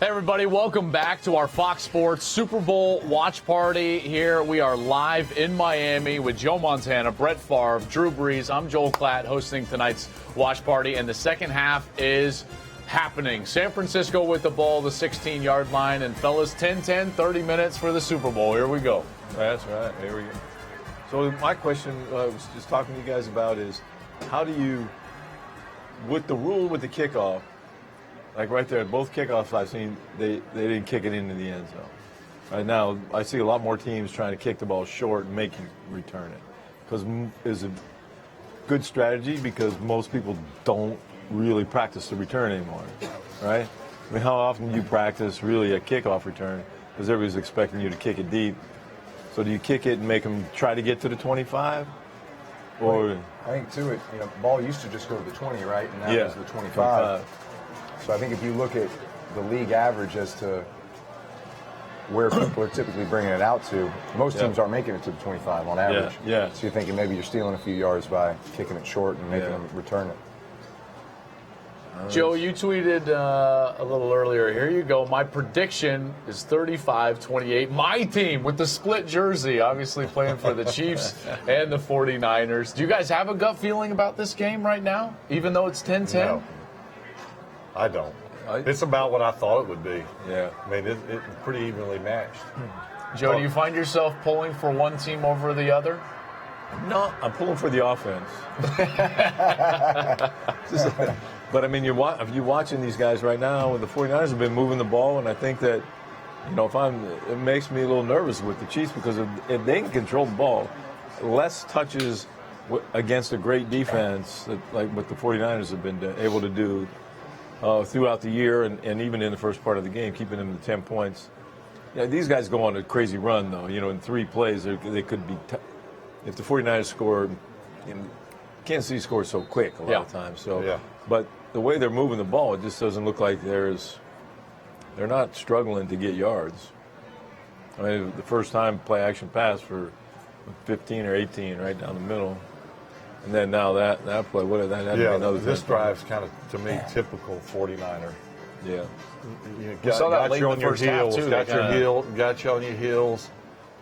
Hey everybody, welcome back to our Fox Sports Super Bowl watch party. Here we are live in Miami with Joe Montana, Brett Favre, Drew Brees. I'm Joel Klatt hosting tonight's watch party, and the second half is happening. San Francisco with the ball, the 16-yard line, and fellas, 10-10, 30 minutes for the Super Bowl. Here we go. That's right. Here we go. So my question I was just talking to you guys about is, how do you, with the rule with the kickoff, like right there, both kickoffs I've seen, they didn't kick it into the end zone. Right now, I see a lot more teams trying to kick the ball short and make you return it. Because it's a good strategy because most people don't really practice the return anymore, right? I mean, how often do you practice really a kickoff return? Because everybody's expecting you to kick it deep. So do you kick it and make them try to get to the 25? Or I think too, the ball used to just go to the 20, right? And now yeah, it's the 25. So I think if you look at the league average as to where people are typically bringing it out to, most teams aren't making it to the 25 on average. Yeah. So you're thinking maybe you're stealing a few yards by kicking it short and making them return it. Joe, you tweeted a little earlier. Here you go. My prediction is 35-28. My team with the split jersey, obviously playing for the Chiefs and the 49ers. Do you guys have a gut feeling about this game right now, even though it's 10-10? No, I don't. It's about what I thought it would be. Yeah. I mean, it's pretty evenly matched. Joe, do you find yourself pulling for one team over the other? No, I'm pulling for the offense. But, I mean, if you're watching these guys right now, the 49ers have been moving the ball, and I think that, it makes me a little nervous with the Chiefs because if they can control the ball, less touches against a great defense, like what the 49ers have been able to do throughout the year and even in the first part of the game, keeping them to 10 points. Yeah, these guys go on a crazy run, though. In 3 plays, they could be if the 49ers score, Kansas City scores so quick a lot of times. So, but the way they're moving the ball, it just doesn't look like they're not struggling to get yards. I mean, the first time play action pass for 15 or 18 right down the middle. And then now that play, what did that have to be another this 10 drive's kind of, to me, typical 49er. Yeah. We saw that late in the first half, too. Got you on your heels.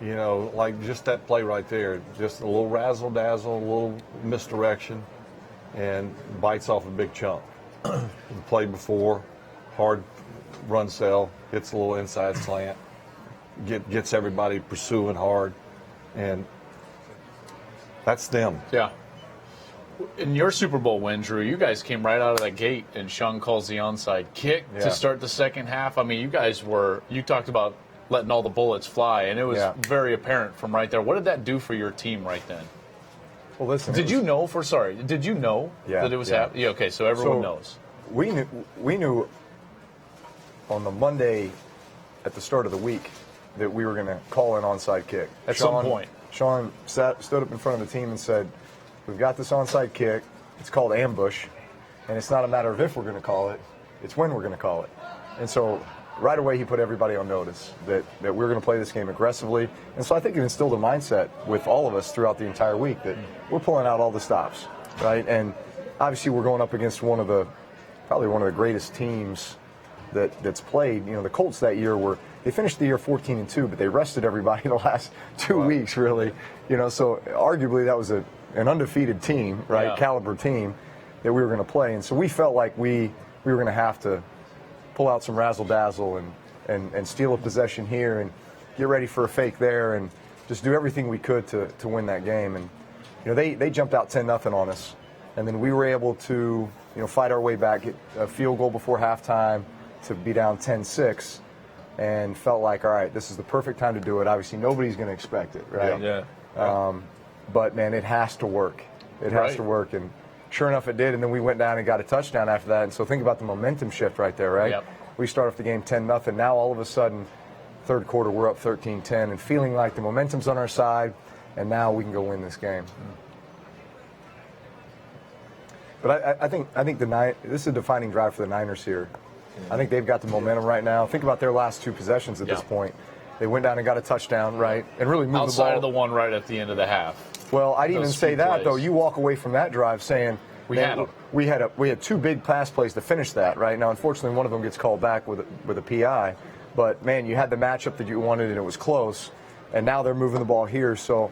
Like just that play right there, just a little razzle-dazzle, a little misdirection, and bites off a big chunk. The play before, hard run cell, hits a little inside slant, gets everybody pursuing hard, and that's them. Yeah. In your Super Bowl win, Drew, you guys came right out of the gate, and Sean calls the onside kick to start the second half. I mean, you talked about letting all the bullets fly, and it was very apparent from right there. What did that do for your team right then? Well, listen. Did you know that it was happening? Yeah, okay, so everyone knows. We knew on the Monday at the start of the week that we were going to call an onside kick. At some point. Sean stood up in front of the team and said, we've got this onside kick. It's called ambush, and it's not a matter of if we're going to call it. It's when we're going to call it. And so right away he put everybody on notice that we're going to play this game aggressively. And so I think it instilled a mindset with all of us throughout the entire week that we're pulling out all the stops, right? And obviously we're going up against probably one of the greatest teams that's played. The Colts that year they finished the year 14-2, but they rested everybody the last 2 weeks, really. So arguably that was an undefeated team, right? Yeah. Caliber team that we were going to play. And so we felt like we were going to have to pull out some razzle-dazzle and steal a possession here and get ready for a fake there and just do everything we could to win that game. And, they jumped out 10-0 on us. And then we were able to, fight our way back, get a field goal before halftime to be down 10-6 and felt like, all right, this is the perfect time to do it. Obviously, nobody's going to expect it, right? Yeah. But, man, it has to work. It has to work. And sure enough, it did, and then we went down and got a touchdown after that. And so think about the momentum shift right there, right? Yep. We start off the game 10-0. Now all of a sudden, third quarter, we're up 13-10 and feeling like the momentum's on our side, and now we can go win this game. But I think this is a defining drive for the Niners here. I think they've got the momentum right now. Think about their last 2 possessions at this point. They went down and got a touchdown, right, and really moved the ball. Outside of the one right at the end of the half. Well, I'd even say that, though. You walk away from that drive saying, We had two big pass plays to finish that. Right now, unfortunately, one of them gets called back with a PI. But man, you had the matchup that you wanted, and it was close. And now they're moving the ball here, so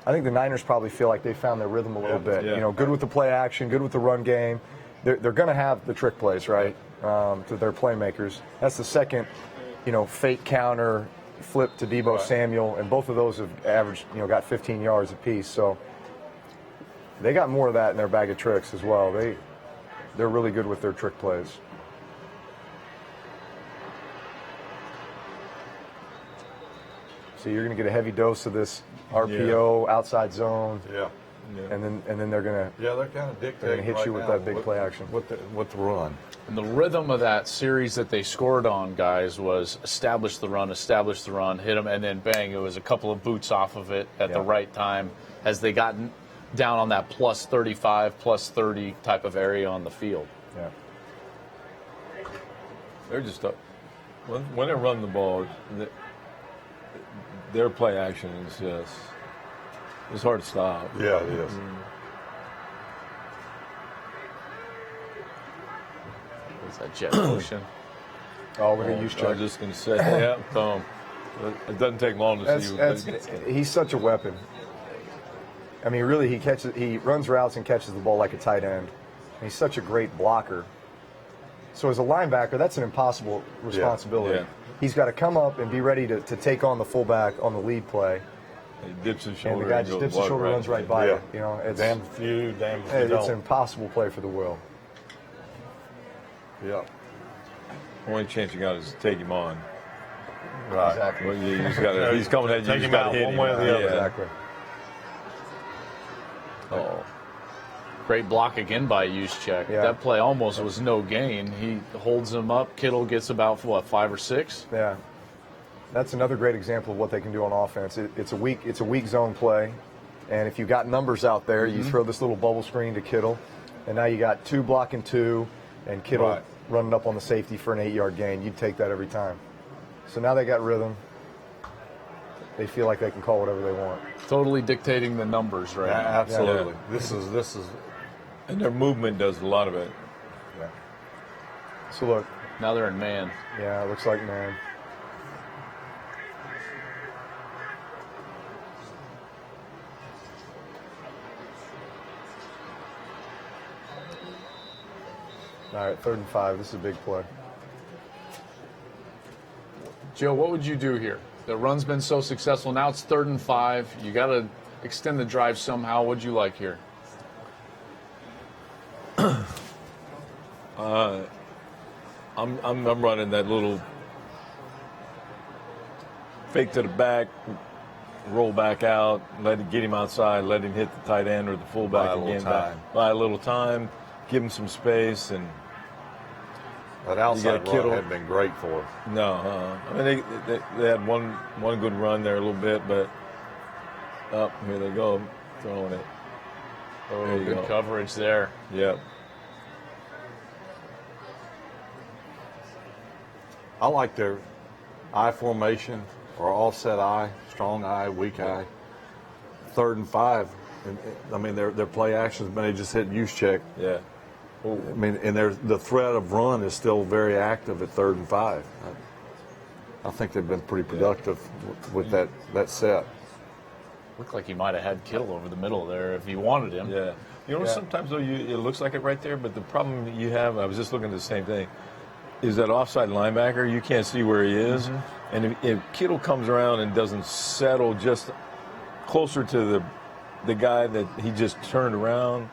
I think the Niners probably feel like they found their rhythm a little bit. Yeah. You know, good with the play action, good with the run game. They're going to have the trick plays, right, to their playmakers. That's the second, fake counter, flip to Deebo Samuel, and both of those have averaged, got 15 yards apiece. So they got more of that in their bag of tricks as well. They're really good with their trick plays. So you're going to get a heavy dose of this RPO, outside zone. Yeah. And then they're going to they're kind of dictating hit you with that big play action. With the run. And the rhythm of that series that they scored on, guys, was establish the run, hit them, and then bang, it was a couple of boots off of it at the right time as they got down on that plus 35, plus 30 type of area on the field. Yeah. They're just when they run the ball, their play action is just it's hard to stop. Yeah, it is. What's that jet motion? Oh, we're going to use I was just going to say, yeah, boom. It doesn't take long to see. He's such a weapon. I mean, really, he runs routes and catches the ball like a tight end. And he's such a great blocker. So as a linebacker, that's an impossible responsibility. Yeah. He's got to come up and be ready to take on the fullback on the lead play. He dips his shoulder. And the guy just dips his shoulder, runs right by it. It's damn if you it's don't. an impossible play for the Will. Yeah. Only chance you got is to take him on. Right. Exactly. Well, you just gotta, he's coming at you. Take You him got out to hit one him. way or the other. Exactly. Oh. Great block again by Juszczyk. Yeah. That play almost was no gain. He holds him up. Kittle gets about, 5 or 6? Yeah. That's another great example of what they can do on offense. It's a weak zone play, and if you got numbers out there, you throw this little bubble screen to Kittle, and now you got 2 blocking 2, and Kittle running up on the safety for an 8-yard gain. You'd take that every time. So now they got rhythm. They feel like they can call whatever they want. Totally dictating the numbers right now. Absolutely. Yeah. This is. And their movement does a lot of it. Yeah. So look. Now they're in man. Yeah, it looks like man. All right, 3rd and 5. This is a big play. Joe, what would you do here? The run's been so successful. Now it's 3rd and 5. You got to extend the drive somehow. What'd you like here? I'm running that little fake to the back, roll back out, get him outside, let him hit the tight end or the fullback again. Buy a little time, give him some space, and that outside run Kittle. had been great for him. No, I mean they had one good run there a little bit, but here they go, throwing it. Oh, good coverage there. Yep. I like their I formation or offset I, strong I, weak I. 3rd and 5. And, I mean, their play actions, but they just hit Juszczyk. Yeah. I mean, and the threat of run is still very active at 3rd and 5. I think they've been pretty productive with that set. Looked like he might have had Kittle over the middle there if he wanted him. Yeah. Sometimes, though, it looks like it right there, but the problem you have, I was just looking at the same thing, is that offside linebacker, you can't see where he is. Mm-hmm. And if Kittle comes around and doesn't settle just closer to the guy that he just turned around,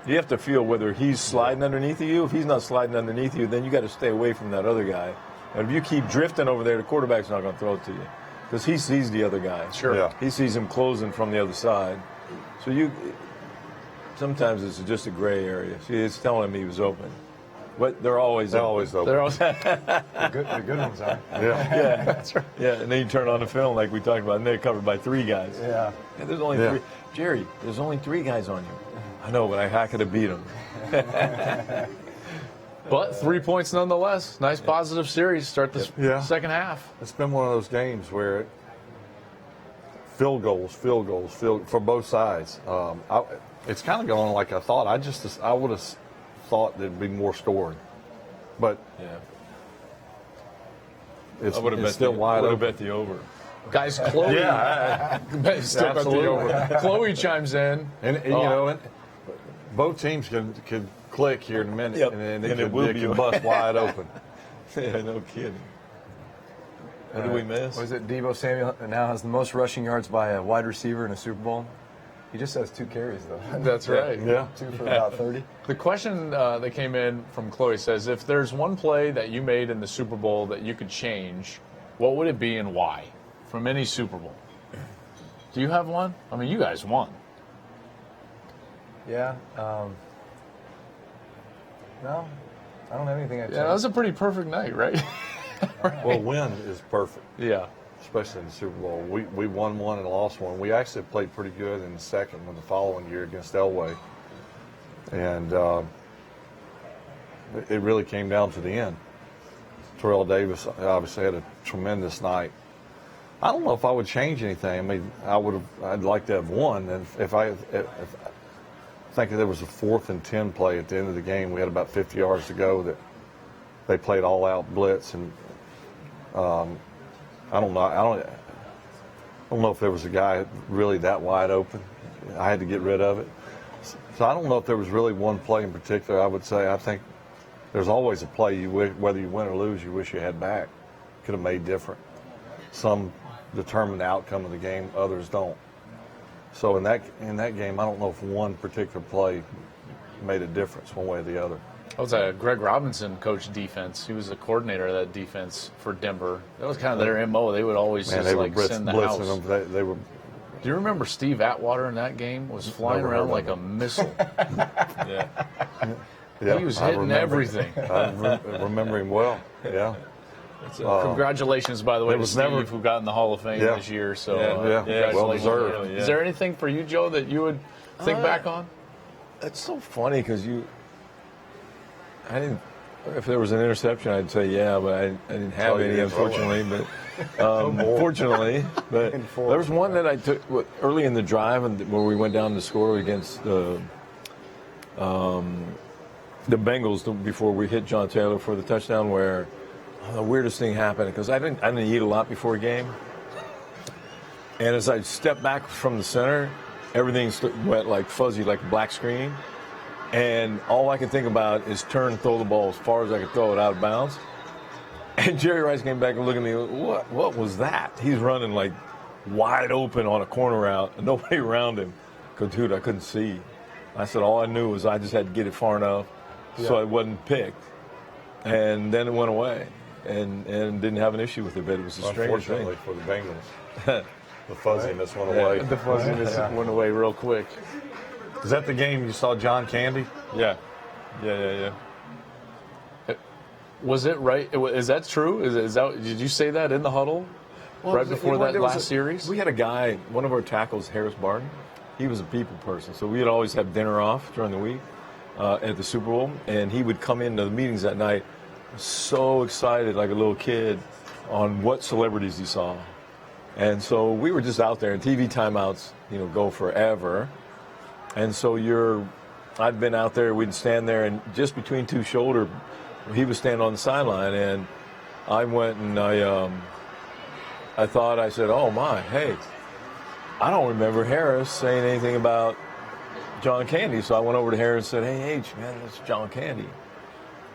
you have to feel whether he's sliding underneath of you. If he's not sliding underneath you, then you got to stay away from that other guy. And if you keep drifting over there, the quarterback's not going to throw it to you because he sees the other guy. Sure. Yeah. He sees him closing from the other side. So sometimes it's just a gray area. See, it's telling him he was open. But they're always open. The good ones are. Yeah, that's right. Yeah, and then you turn on the film like we talked about, and they're covered by 3 guys. Yeah. There's only 3. Jerry, there's only 3 guys on you. I know, but I could have beat them. But 3 points nonetheless. Nice positive series. Start the second half. It's been one of those games where field goals for both sides. it's kind of going like I thought. I would have thought there'd be more scoring, but it's still wide open. I would have bet the over. Guys, Chloe. Still bet the over. Chloe chimes in. And you know, and both teams could click here in a minute, and then it could bust wide open. Yeah, no kidding. What did we miss? Was it Deebo Samuel now has the most rushing yards by a wide receiver in a Super Bowl? He just has 2 carries, though. That's right. Yeah. 2 for about 30. The question that came in from Chloe says, if there's one play that you made in the Super Bowl that you could change, what would it be and why? From any Super Bowl. Do you have one? I mean, you guys won. Yeah. No, I don't have anything. Yeah, that was a pretty perfect night, right? Well, win is perfect. Yeah. Especially in the Super Bowl. We won one and lost one. We actually played pretty good in the second one the following year against Elway. And it really came down to the end. Terrell Davis obviously had a tremendous night. I don't know if I would change anything. I mean, I'd like to have won. And if I think there was a 4th and 10 play at the end of the game, we had about 50 yards to go that they played all-out blitz, and I don't know if there was a guy really that wide open. I had to get rid of it. So I don't know if there was really one play in particular. I would say I think there's always a play whether you win or lose, you wish you had back. Could have made different. Some determine the outcome of the game, others don't. So in that game, I don't know if one particular play made a difference one way or the other. That was a Greg Robinson coached defense. He was the coordinator of that defense for Denver. That was kind of their MO. They would always send the house. Them. They were. Do you remember Steve Atwater in that game? Was flying around like a missile. Yeah. He was hitting everything. I remember him well. Yeah. Congratulations, by the way, to Steve, who got in the Hall of Fame this year. So, well deserved. Is there anything for you, Joe, that you would think back on? It's so funny because I didn't. If there was an interception, I'd say yeah, but I didn't have any, unfortunately. But fortunately, but there was one that I took early in the drive, where we went down to score against the Bengals before we hit John Taylor for the touchdown, where the weirdest thing happened because I didn't eat a lot before a game, and as I stepped back from the center, everything went like fuzzy, like a black screen. And all I could think about is turn and throw the ball as far as I could throw it out of bounds. And Jerry Rice came back and looked at me, what was that? He's running like wide open on a corner route and nobody around him. Because, dude, I couldn't see. I said all I knew was I just had to get it far enough so it wasn't picked. And then it went away and didn't have an issue with it, but it was a strange thing. Unfortunately for the Bengals, the fuzziness went away. The fuzziness went away real quick. Is that the game you saw John Candy? Yeah. Was it right? Is that true? Is that? Did you say that in the huddle right before that last series? We had a guy, one of our tackles, Harris Barton. He was a people person, so we'd always have dinner off during the week at the Super Bowl, and he would come into the meetings that night so excited like a little kid on what celebrities he saw. And so we were just out there, and TV timeouts, go forever. And so I'd been out there, we'd stand there, and just between two shoulders, he was standing on the sideline, and I went and I said, oh my, hey, I don't remember Harris saying anything about John Candy. So I went over to Harris and said, hey, H, man, that's John Candy.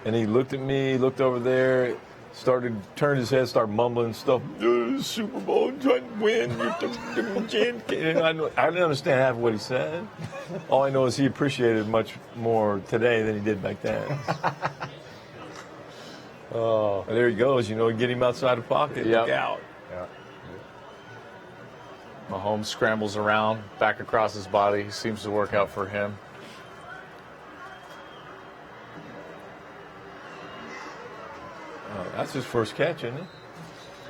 And he looked at me, looked over there, turned his head, started mumbling stuff. Super Bowl, trying to win. And I didn't understand half of what he said. All I know is he appreciated much more today than he did back then. And there he goes. Get him outside the pocket. Yep. Look out. Yeah. Mahomes scrambles around, back across his body. Seems to work out for him. That's his first catch, isn't it?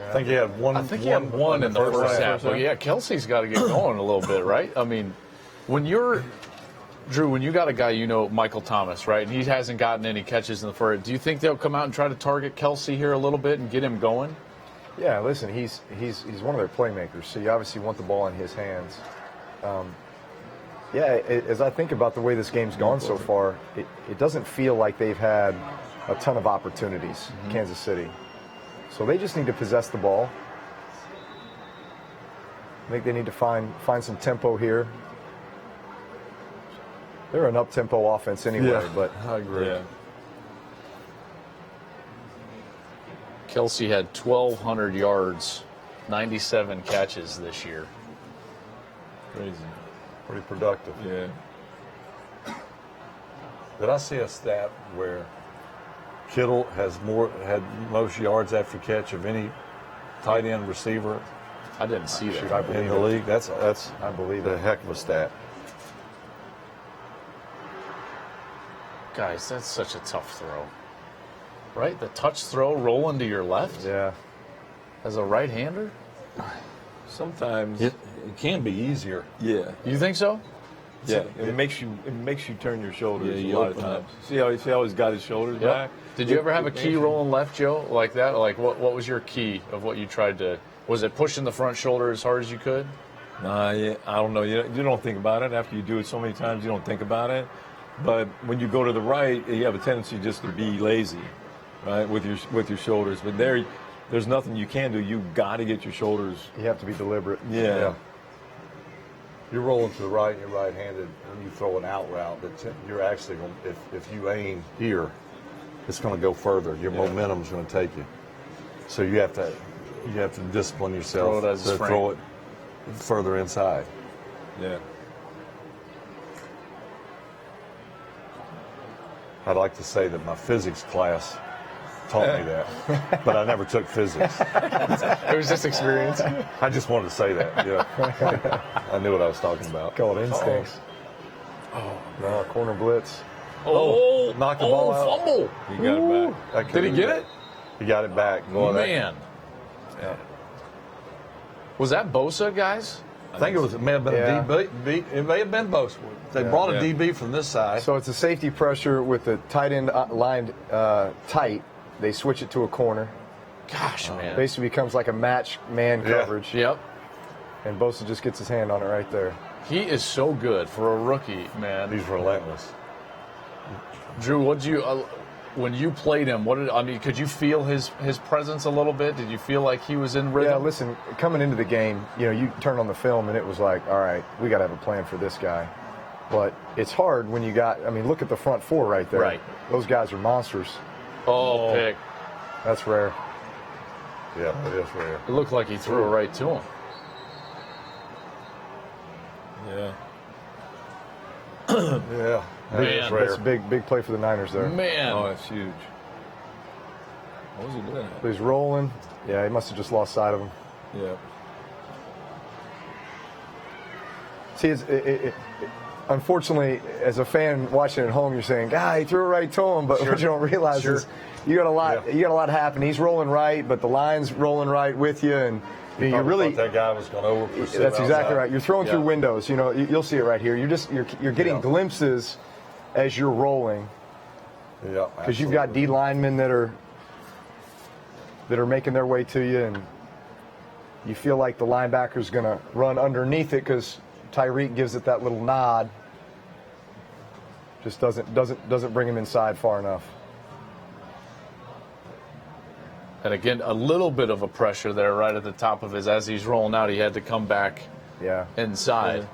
I think he had one. I think he had one in the first half. But yeah, Kelsey's got to get going a little bit, right? I mean, when you got a guy, Michael Thomas, right, and he hasn't gotten any catches in the first, do you think they'll come out and try to target Kelsey here a little bit and get him going? Yeah, listen, he's one of their playmakers, so you obviously want the ball in his hands. Yeah, as I think about the way this game's gone so far, it doesn't feel like they've had a ton of opportunities, Kansas City. So they just need to possess the ball. I think they need to find some tempo here. They're an up-tempo offense anyway, but I agree. Yeah. Kelsey had 1,200 yards, 97 catches this year. Crazy. Pretty productive. Yeah. Did I see a stat where Kittle had most yards after catch of any tight end receiver I didn't see that. shoot, I believe in the it. league? That's I believe a it. heck of a stat. Guys, that's such a tough throw. Right? The touch throw rolling to your left Yeah. as a right-hander? Sometimes. It can be easier. Yeah. You think so? Yeah. It makes you turn your shoulders Yeah, you a lot of open up. times. See how he's got his shoulders back? Did you ever have a It key makes you- rolling left, Joe, like that? Like, what was your key of what you tried to... Was it pushing the front shoulder as hard as you could? Nah, yeah, I don't know. You don't think about it. After you do it so many times, you don't think about it. But when you go to the right, you have a tendency just to be lazy, right, with your shoulders. But there's nothing you can do. You got to get your shoulders. You have to be deliberate. Yeah. You're rolling to the right, you're right-handed, and you throw an out route. But you're actually going, if you aim here, it's going to go further. Your momentum's going to take you. So you have to discipline yourself Throw it as to a throw it further inside. Yeah. I'd like to say that my physics class taught me that, but I never took physics. It was just experience. I just wanted to say that. Yeah, I knew what I was talking about. Call it instincts. No, corner blitz. Oh, knocked the ball out. Fumble. He got it back. Did he get it? He got it back. Boy, that- Man. Yeah. Was that Bosa, guys? I think it may have been Yeah. a DB. It may have been Bosa. They brought a Yeah. DB from this side. So it's a safety pressure with the tight end lined tight. They switch it to a corner. Gosh, man. Basically becomes like a match man Yeah. coverage. Yep. And Bosa just gets his hand on it right there. He is so good for a rookie, man. He's relentless. Drew, what did you when you played him? Could you feel his presence a little bit? Did you feel like he was in rhythm? Yeah, listen, coming into the game, you turn on the film and it was like, all right, we got to have a plan for this guy. But it's hard when you look at the front four right there. Right. Those guys are monsters. Oh, pick. That's rare. Yeah, it is rare. It looked like he threw it right to him. Yeah. Yeah, that Man. is rare. That's a big play for the Niners there. Man. Oh, that's huge. What was he doing? He's rolling. Yeah, he must have just lost sight of him. Yeah. See, unfortunately, as a fan watching at home, you're saying, "God, he threw it right to him," but Sure. what you don't realize Sure. is you got a lot happening. He's rolling right, but the line's rolling right with you, and you Probably really. thought that guy was going to over-pursue. That's exactly right. You're throwing Yeah. through windows. You'll see it right here. You're getting Yeah. glimpses as you're rolling Yeah, because you've got D linemen that are making their way to you, and you feel like the linebacker's going to run underneath it because Tyreek gives it that little nod. Just doesn't bring him inside far enough. And again, a little bit of a pressure there right at the top of as he's rolling out. He had to come back Yeah. inside.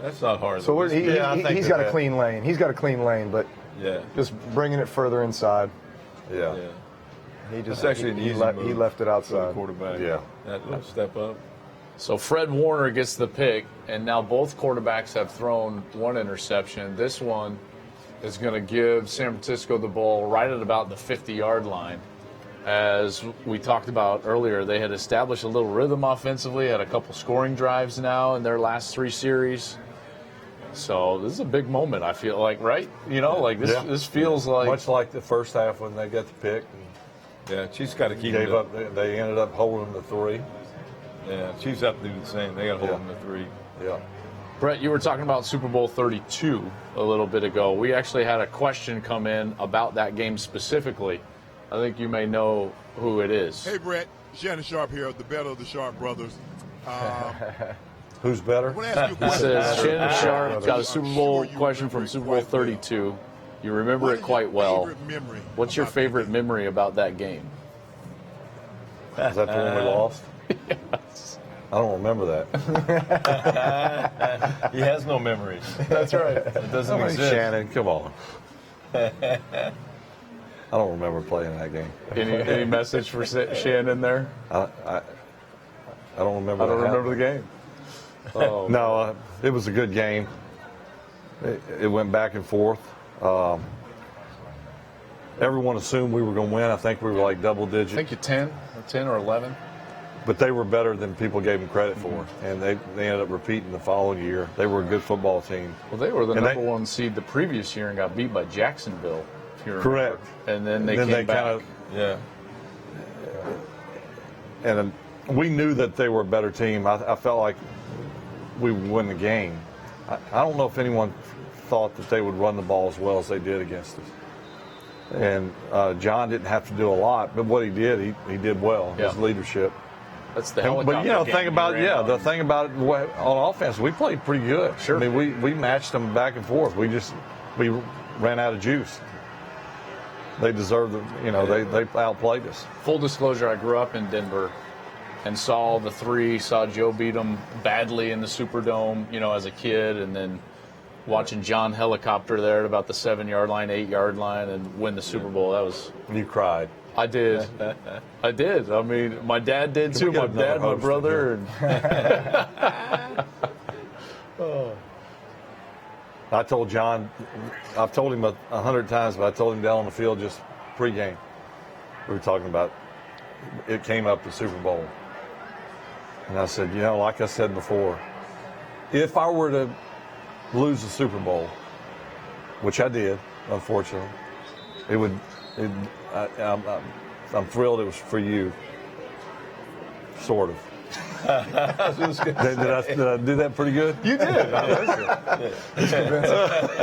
That's not hard. So I think he's got a that- clean lane. He's got a clean lane, but yeah. just bringing it further inside. Yeah. Yeah. He just That's actually an easy he move left it for the outside. quarterback. Yeah. That little step up. So Fred Warner gets the pick, and now both quarterbacks have thrown one interception. This one is going to give San Francisco the ball right at about the 50-yard line. As we talked about earlier, they had established a little rhythm offensively, had a couple scoring drives now in their last 3 series. So this is a big moment, I feel like, right? Yeah. This feels like... Much like the first half when they got the pick. Yeah, Chiefs got to keep Gave it up. They ended up holding the 3. Yeah, Chiefs have to do the same. They got to hold them to 3. Yeah. Brett, you were talking about Super Bowl 32 a little bit ago. We actually had a question come in about that game specifically. I think you may know who it is. Hey, Brett. Shannon Sharp here, the better of the Sharp brothers. Who's better? It says Shannon Sharp got a Super Bowl question from Super Bowl 32. You remember it quite well. What's your favorite memory about that game? Is that the one we lost? Yes. I don't remember that. He has no memories. That's right. It doesn't exist. Shannon, come on. I don't remember playing that game. Any message for Shannon there? I don't remember. I don't remember the game. Oh, No, it was a good game. It went back and forth. Everyone assumed we were going to win. I think we were like double I digit, think you 10 or 11. but they were better than people gave them credit for, and they ended up repeating the following year. They were a good football team. Well, they were the And number one seed the previous year and got beat by Jacksonville. If you remember. Correct. And then they Then came they back. Yeah. And we knew that they were a better team. I felt like we would win the game. I don't know if anyone thought that they would run the ball as well as they did against us. And John didn't have to do a lot, but what he did, he did well. His Yeah. leadership. That's the helicopter But you know, game thing about he ran on. the thing about it on offense, we played pretty good. Sure. I mean, we matched them back and forth. We ran out of juice. They deserved they outplayed us. Full disclosure, I grew up in Denver and saw the three, saw Joe beat them badly in the Superdome, as a kid, and then watching John helicopter there at about the 7-yard line, 8-yard line, and win the Super Bowl. That was. You cried. I did. I did. I mean, my dad did too. we get My another dad, my host brother. in And I told John, I've told him 100 times, but I told him down on the field just pregame. We were talking about it came up the Super Bowl. And I said, like I said before, if I were to lose the Super Bowl, which I did, unfortunately, I'm thrilled it was for you, sort of. Did I do that pretty good? you did.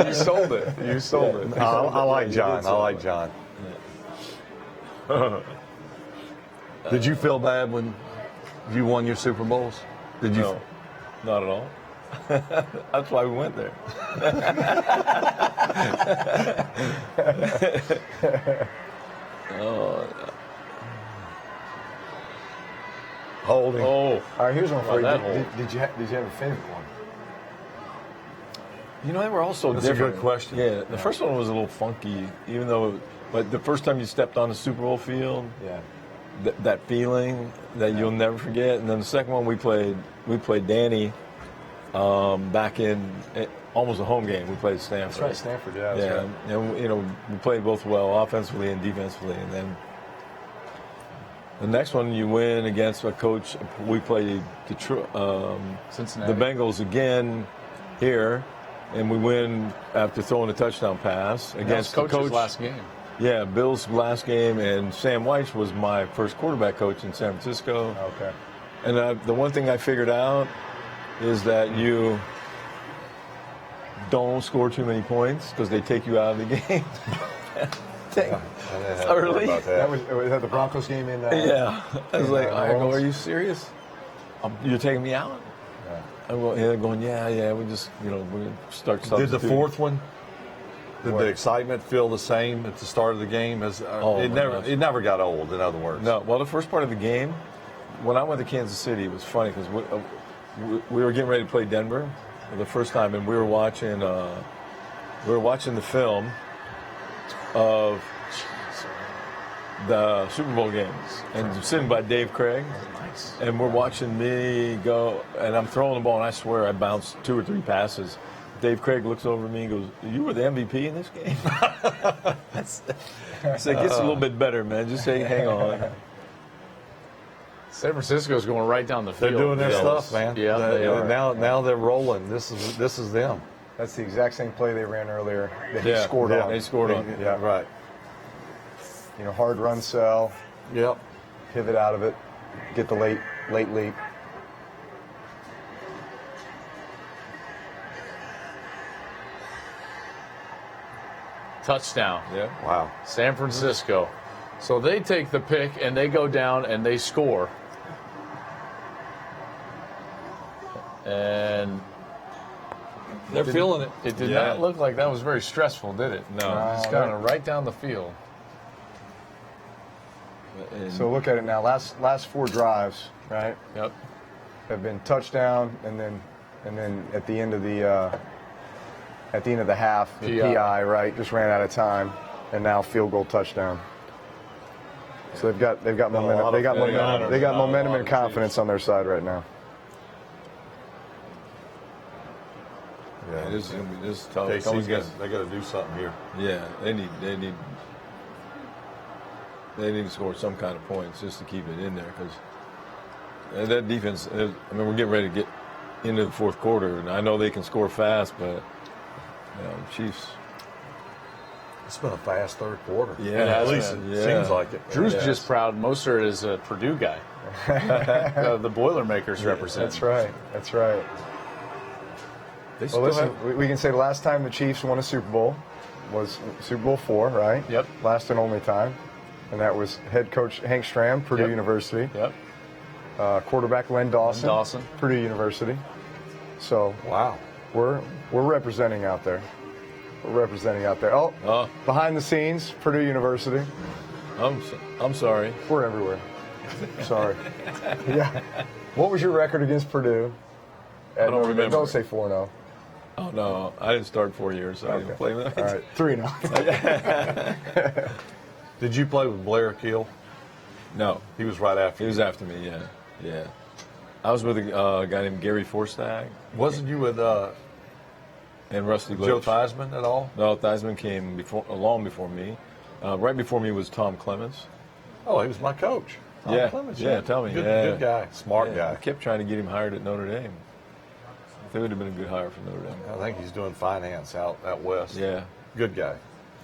You sold it. You sold it. I like John. I like John. Did you feel bad when you won your Super Bowls? Did you? No, not at all. That's why we went there. Holding. Oh, All right, here's one for you. that hole. Did you have a favorite one? They were all so That's a different. good question. Yeah, the first one was a little funky, but the first time you stepped on the Super Bowl field, Yeah. that feeling that you'll never forget. And then the second one we played Danny back in almost a home game. We played Stanford. That's right, Stanford. Yeah. That's Yeah, right. and we played both well, offensively and defensively. And then the next one you win against a coach. We played Detroit, Cincinnati. the Bengals again here, and we win after throwing a touchdown pass That was against the coach's coach. last game. Yeah, Bill's last game, and Sam Weich was my first quarterback coach in San Francisco. Okay. And the one thing I figured out is that you don't score too many points because they take you out of the game. Early. Was that the Broncos game in? Yeah. I was like, New I go, Orleans? are you serious? You're taking me out? Yeah. They're going, yeah, we just, we start Did substituting. the fourth one? Did What? the excitement feel the same at the start of the game? As Oh, it my never, gosh. it never got old. In other words, No, well, the first part of the game, when I went to Kansas City, it was funny because we were getting ready to play Denver for the first time, and we were watching the film of the Super Bowl games, and sitting by Dave Craig, Nice. and we're watching me go, and I'm throwing the ball, and I swear I bounced 2 or 3 passes. Dave Craig looks over at me and goes, "You were the MVP in this game." I said, "It gets a little bit better, man. Just say, hang on." San Francisco's going right down the they're field. doing their Yeah. stuff, man. Yeah, they are. Now they're rolling. This is them. That's the exact same play they ran earlier that he Yeah, scored yeah, on. they scored on. Yeah. Right. Hard run sell, Yep. pivot out of it, get the late leap. Touchdown. Yeah. Wow. San Francisco. So they take the pick and they go down and they score. And They're feeling it. it did not look like that was very stressful, did it? No. Just kind of right down the field. So look at it now. Last 4 drives, right, Yep. have been touchdown, and then at the end of the half, the PI, right, just ran out of time, and now field goal touchdown. So they've got momentum. They got momentum and confidence on their side right now. Yeah, this is gonna be tough. KC's they got to do something here. Yeah, they need to score some kind of points just to keep it in there, because that defense. I mean, we're getting ready to get into the fourth quarter, and I know they can score fast, but Chiefs. It's been a fast third quarter. Yeah, at least it seems like it. Drew's just proud. Mostert is a Purdue guy. The Boilermakers represent. That's right. That's right. Well, listen, we can say the last time the Chiefs won a Super Bowl was Super Bowl 4, right? Yep. Last and only time. And that was head coach Hank Stram, Purdue University. Yep. Quarterback Len Dawson, Purdue University. So, Wow. we're representing out there. We're representing out there. Oh, behind the scenes, Purdue University. I'm sorry. We're everywhere. Sorry. Yeah. What was your record against Purdue? I don't remember. Don't say 4-0. Oh no, I didn't start 4 years, so I didn't play that. All right, 3-0. Did you play with Blair Keel? No, He was right after. he was after me. Yeah. I was with a guy named Gary Forstag Wasn't you with and Rusty Joe Litch. Theismann at all? No, Theismann came long before me. Right before me was Tom Clements. Oh, he was my coach. Tom Yeah, Clemens, yeah, tell me, Good, yeah. good guy, smart I guy. kept trying to get him hired at Notre Dame. That would have been a good hire for Notre Dame. I think he's doing finance out west. Yeah. Good guy.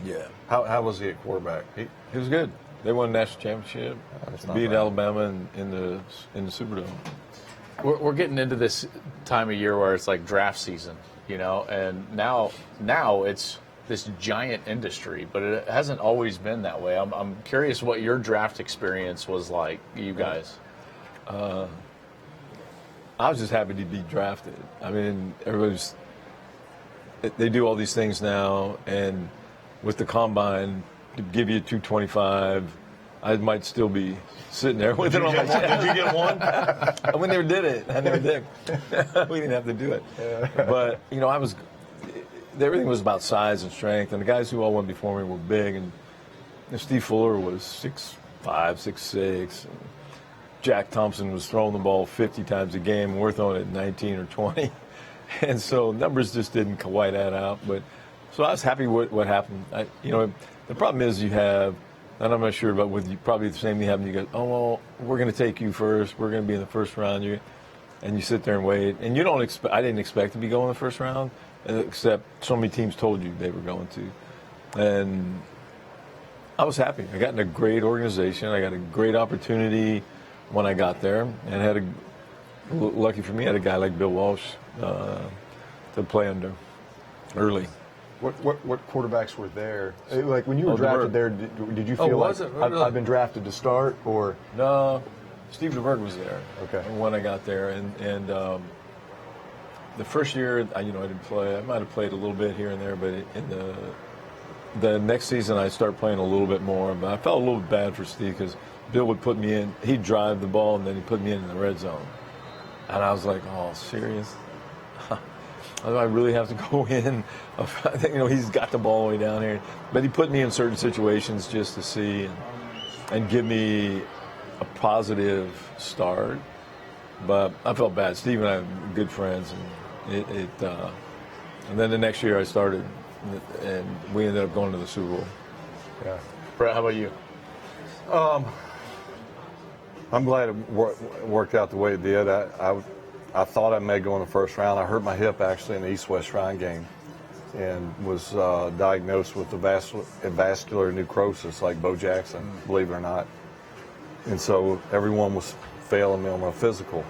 Yeah. How was he at quarterback? He was good. They won a national championship. That's not Beat bad. Alabama in the Superdome. We're getting into this time of year where it's like draft season, and now it's this giant industry, but it hasn't always been that way. I'm curious what your draft experience was like, you guys. I was just happy to be drafted. I mean, they do all these things now, and with the combine, to give you 225, I might still be sitting there with it on my chest. Did you get one? We never did it. I never did. We didn't have to do it. But, everything was about size and strength, and the guys who all went before me were big, and Steve Fuller was 6'5", 6'6", and Jack Thompson was throwing the ball 50 times a game, and we're throwing it 19 or 20. And so numbers just didn't quite add out. But so I was happy with what happened. The problem is you have, and I'm not sure about with you, probably the same thing happened. You go, oh, well, we're going to take you first. We're going to be in the first round. And you sit there and wait. And you don't expect, I didn't expect to be going in the first round, except so many teams told you they were going to. And I was happy. I got in a great organization. I got a great opportunity when I got there, and lucky for me, I had a guy like Bill Walsh to play under early. What quarterbacks were there? Like when you were drafted there, did you feel was like it? Really? I've been drafted to start, or No, Steve DeBerg was there. Okay. When I got there, and the first year, I didn't play. I might have played a little bit here and there, but in the next season, I started playing a little bit more. But I felt a little bit bad for Steve because Bill would put me in. He'd drive the ball, and then he'd put me in the red zone. And I was like, oh, serious? Do I really have to go in? I think, he's got the ball way down here. But he put me in certain situations just to see and give me a positive start. But I felt bad. Steve and I are good friends. And and then the next year I started, and we ended up going to the Super Bowl. yeah? Brett, how about you? I'm glad it worked out the way it did. I thought I may go in the first round. I hurt my hip actually in the East-West Shrine game, and was diagnosed with the vascular necrosis like Bo Jackson, believe it or not. And so everyone was failing me on my physical.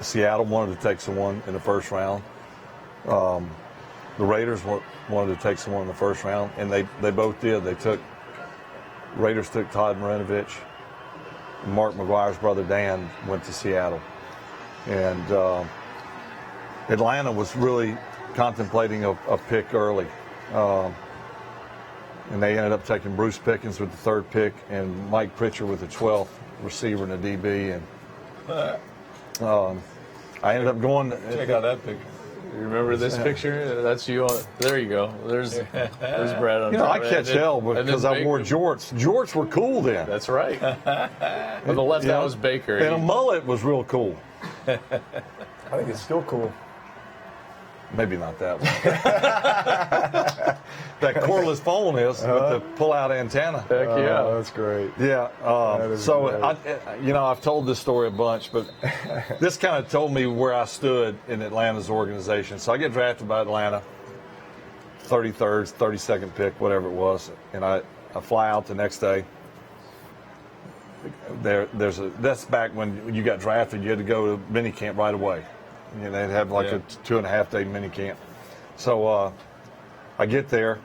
Seattle wanted to take someone in the first round. The Raiders wanted to take someone in the first round, and they both did. Raiders took Todd Marinovich. Mark McGuire's brother Dan went to Seattle. And Atlanta was really contemplating a pick early. And they ended up taking Bruce Pickens with the 3rd pick and Mike Pritchard with the 12th receiver and the DB. And I ended up going. Check out that picture. You remember this picture? That's you. There you go. There's Brad on. I catch hell because I wore jorts. Jorts were cool then. That's right. On the left, that was Baker. And a mullet was real cool. I think it's still cool. Maybe not that one. That cordless phone is with the pull-out antenna. Heck yeah. That's great. Yeah. I've told this story a bunch, but this kind of told me where I stood in Atlanta's organization. So I get drafted by Atlanta, 33rd, 32nd pick, whatever it was, and I fly out the next day. That's back when you got drafted. You had to go to minicamp right away. They'd have like a 2.5-day minicamp. So I get there.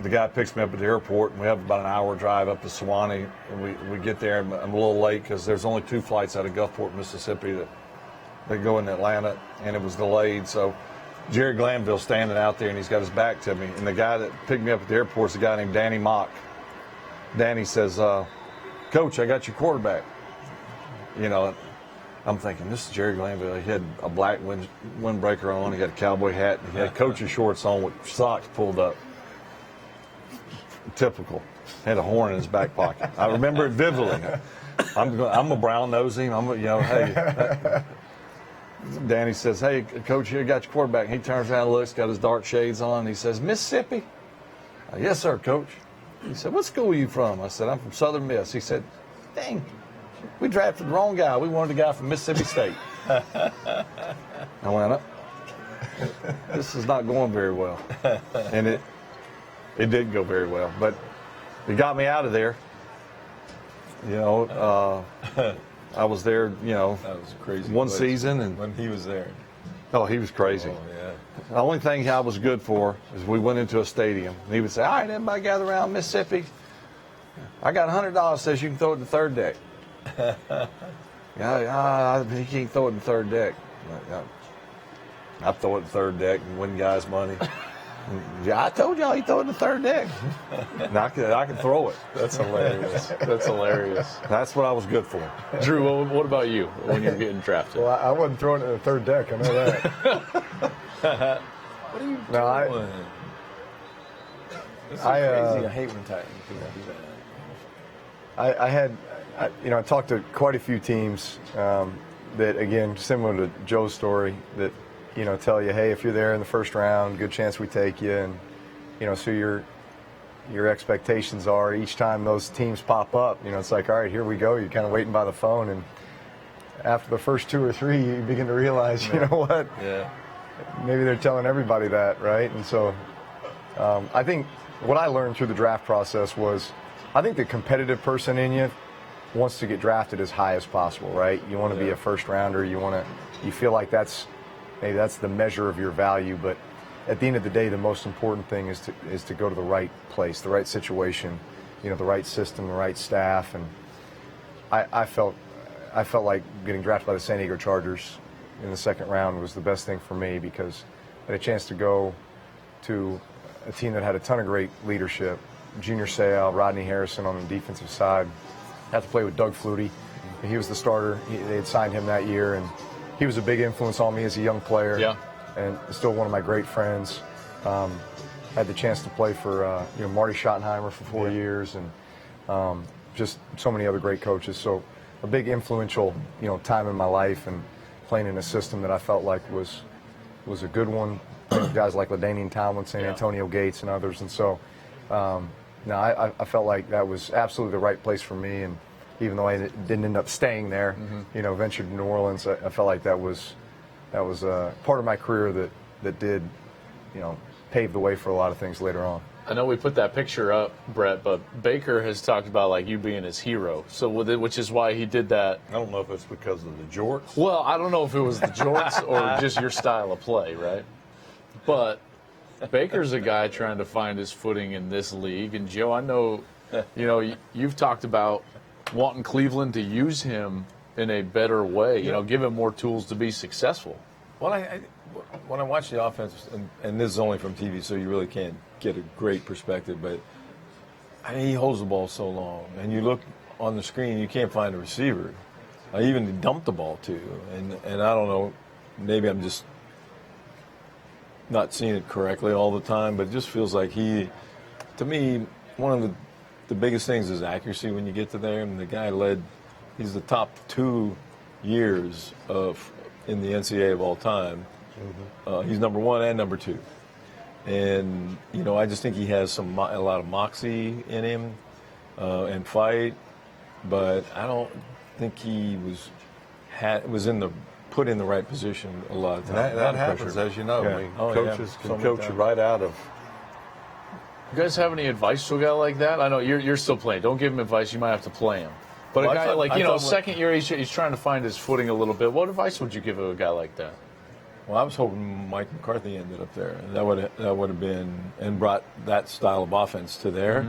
The guy picks me up at the airport, and we have about an hour drive up to Sewanee. And we get there, and I'm a little late because there's only 2 flights out of Gulfport, Mississippi that go into Atlanta, and it was delayed. So Jerry Glanville's standing out there, and he's got his back to me. And the guy that picked me up at the airport is a guy named Danny Mock. Danny says, Coach, I got your quarterback. I'm thinking, this is Jerry Glanville. He had a black windbreaker on. He had a cowboy hat. He had coach's shorts on with socks pulled up. Typical. Had a horn in his back pocket. I remember it vividly. I'm a brown nosing. Hey. Danny says, hey, Coach, here, got your quarterback. He turns around and looks, got his dark shades on. And he says, Mississippi? Yes, sir, Coach. He said, what school are you from? I said, I'm from Southern Miss. He said, dang. We drafted the wrong guy. We wanted a guy from Mississippi State. I went up. This is not going very well. And it didn't go very well. But it got me out of there. I was there, That was crazy. one season. And when he was there. Oh, he was crazy. Oh, yeah. The only thing I was good for is we went into a stadium. And he would say, all right, everybody gather around Mississippi. I got $100 says you can throw it in the 3rd deck. He can't throw it in the 3rd deck. I throw it in the 3rd deck and win guys money. I told y'all he throw it in the 3rd deck. And I can throw it. That's hilarious. That's hilarious. That's what I was good for. Drew, what about you when you're getting drafted? Well, I wasn't throwing it in the 3rd deck. I know that. What are you doing? No, This is crazy. I hate when Titans do that. I talked to quite a few teams that, again, similar to Joe's story, that, tell you, hey, if you're there in the 1st round, good chance we take you. And, so your expectations are each time those teams pop up, it's like, all right, here we go. You're kind of waiting by the phone. And after the first 2 or 3, you begin to realize, you know what? Yeah. Maybe they're telling everybody that, right? And so I think what I learned through the draft process was I think the competitive person in you wants to get drafted as high as possible, right? You want to be a 1st rounder. You feel like that's the measure of your value. But at the end of the day, the most important thing is to go to the right place, the right situation, the right system, the right staff. And I felt like getting drafted by the San Diego Chargers in the 2nd round was the best thing for me because I had a chance to go to a team that had a ton of great leadership. Junior Seau, Rodney Harrison on the defensive side. Had to play with Doug Flutie. He was the starter. They had signed him that year, and he was a big influence on me as a young player. Yeah. And still one of my great friends. Had the chance to play for Marty Schottenheimer for 4 years, and just so many other great coaches. So a big influential time in my life, and playing in a system that I felt like was a good one. Guys like LaDainian Tomlinson, Antonio Gates, and others. And so. I felt like that was absolutely the right place for me, and even though I didn't end up staying there, ventured to New Orleans, I felt like that was part of my career that did, pave the way for a lot of things later on. I know we put that picture up, Brett, but Baker has talked about like you being his hero, which is why he did that. I don't know if it's because of the jorts. Well, I don't know if it was the jorts or just your style of play, right? But Baker's a guy trying to find his footing in this league. And, Joe, I know, you've talked about wanting Cleveland to use him in a better way, give him more tools to be successful. Well, when I watch the offense, and this is only from TV, so you really can't get a great perspective, but he holds the ball so long, and you look on the screen, you can't find a receiver. I even dumped the ball to, and I don't know, maybe I'm just not seeing it correctly all the time, but it just feels like to me, one of the biggest things is accuracy when you get to there. And the guy he's the top 2 years in the NCAA of all time. Mm-hmm. He's number 1 and number 2. And, I just think he has a lot of moxie in him and fight, but I don't think he was put in the right position a lot of times. That happens, as you know. Yeah. I mean, coaches can coach you right out of. You guys have any advice to a guy like that? I know you're still playing. Don't give him advice. You might have to play him. But a guy second year, he's trying to find his footing a little bit. What advice would you give a guy like that? Well, I was hoping Mike McCarthy ended up there. That would have been and brought that style of offense to there,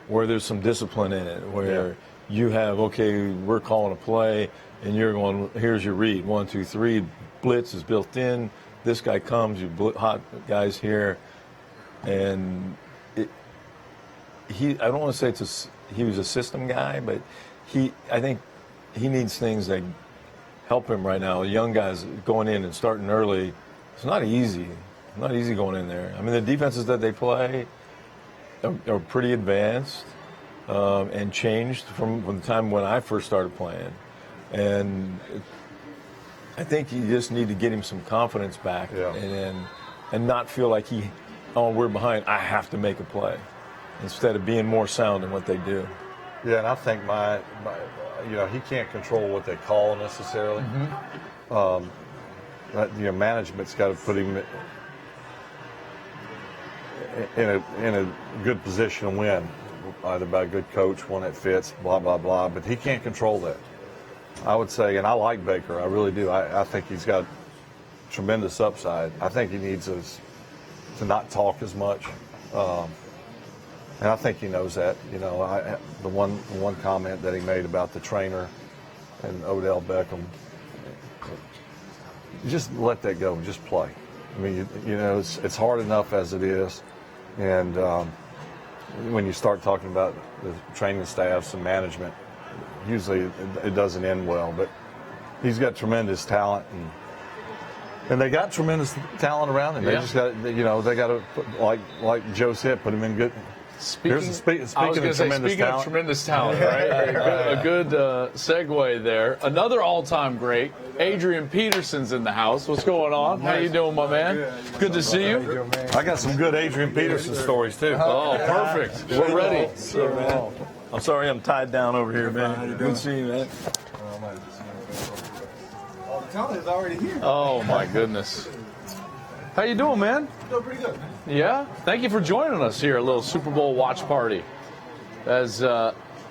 where there's some discipline in it, where you have, okay, we're calling a play, and you're going, here's your read, 1, 2, 3, blitz is built in. This guy comes, hot guys here, and I don't want to say he was a system guy, but I think he needs things that help him right now. Young guys going in and starting early, it's not easy. It's not easy going in there. I mean, the defenses that they play are pretty advanced and changed from the time when I first started playing. And I think you just need to get him some confidence back and not feel like we're behind, I have to make a play, instead of being more sound in what they do. Yeah, and I think he can't control what they call necessarily. Management's got to put him in a good position to win, either by a good coach, one that fits, blah, blah, blah. But he can't control that. I would say, and I like Baker, I really do. I think he's got tremendous upside. I think he needs to not talk as much. And I think he knows that. The one comment that he made about the trainer and Odell Beckham, just let that go and just play. I mean, it's hard enough as it is, and when you start talking about the training staffs and management, usually it doesn't end well. But he's got tremendous talent, and they got tremendous talent around him. They just got, they got to, like Joe said, put him in good. Speaking of tremendous talent, right? A good segue there. Another all-time great, Adrian Peterson's in the house. What's going on? How you doing, my man? Good to see you. I got some good Adrian Peterson stories, too. Oh, perfect. We're ready. I'm sorry I'm tied down over here, man. Good to see you, man. Oh, the talent is already here. Oh, my goodness. How you doing, man? Doing pretty good, man. Yeah? Thank you for joining us here, a little Super Bowl watch party. As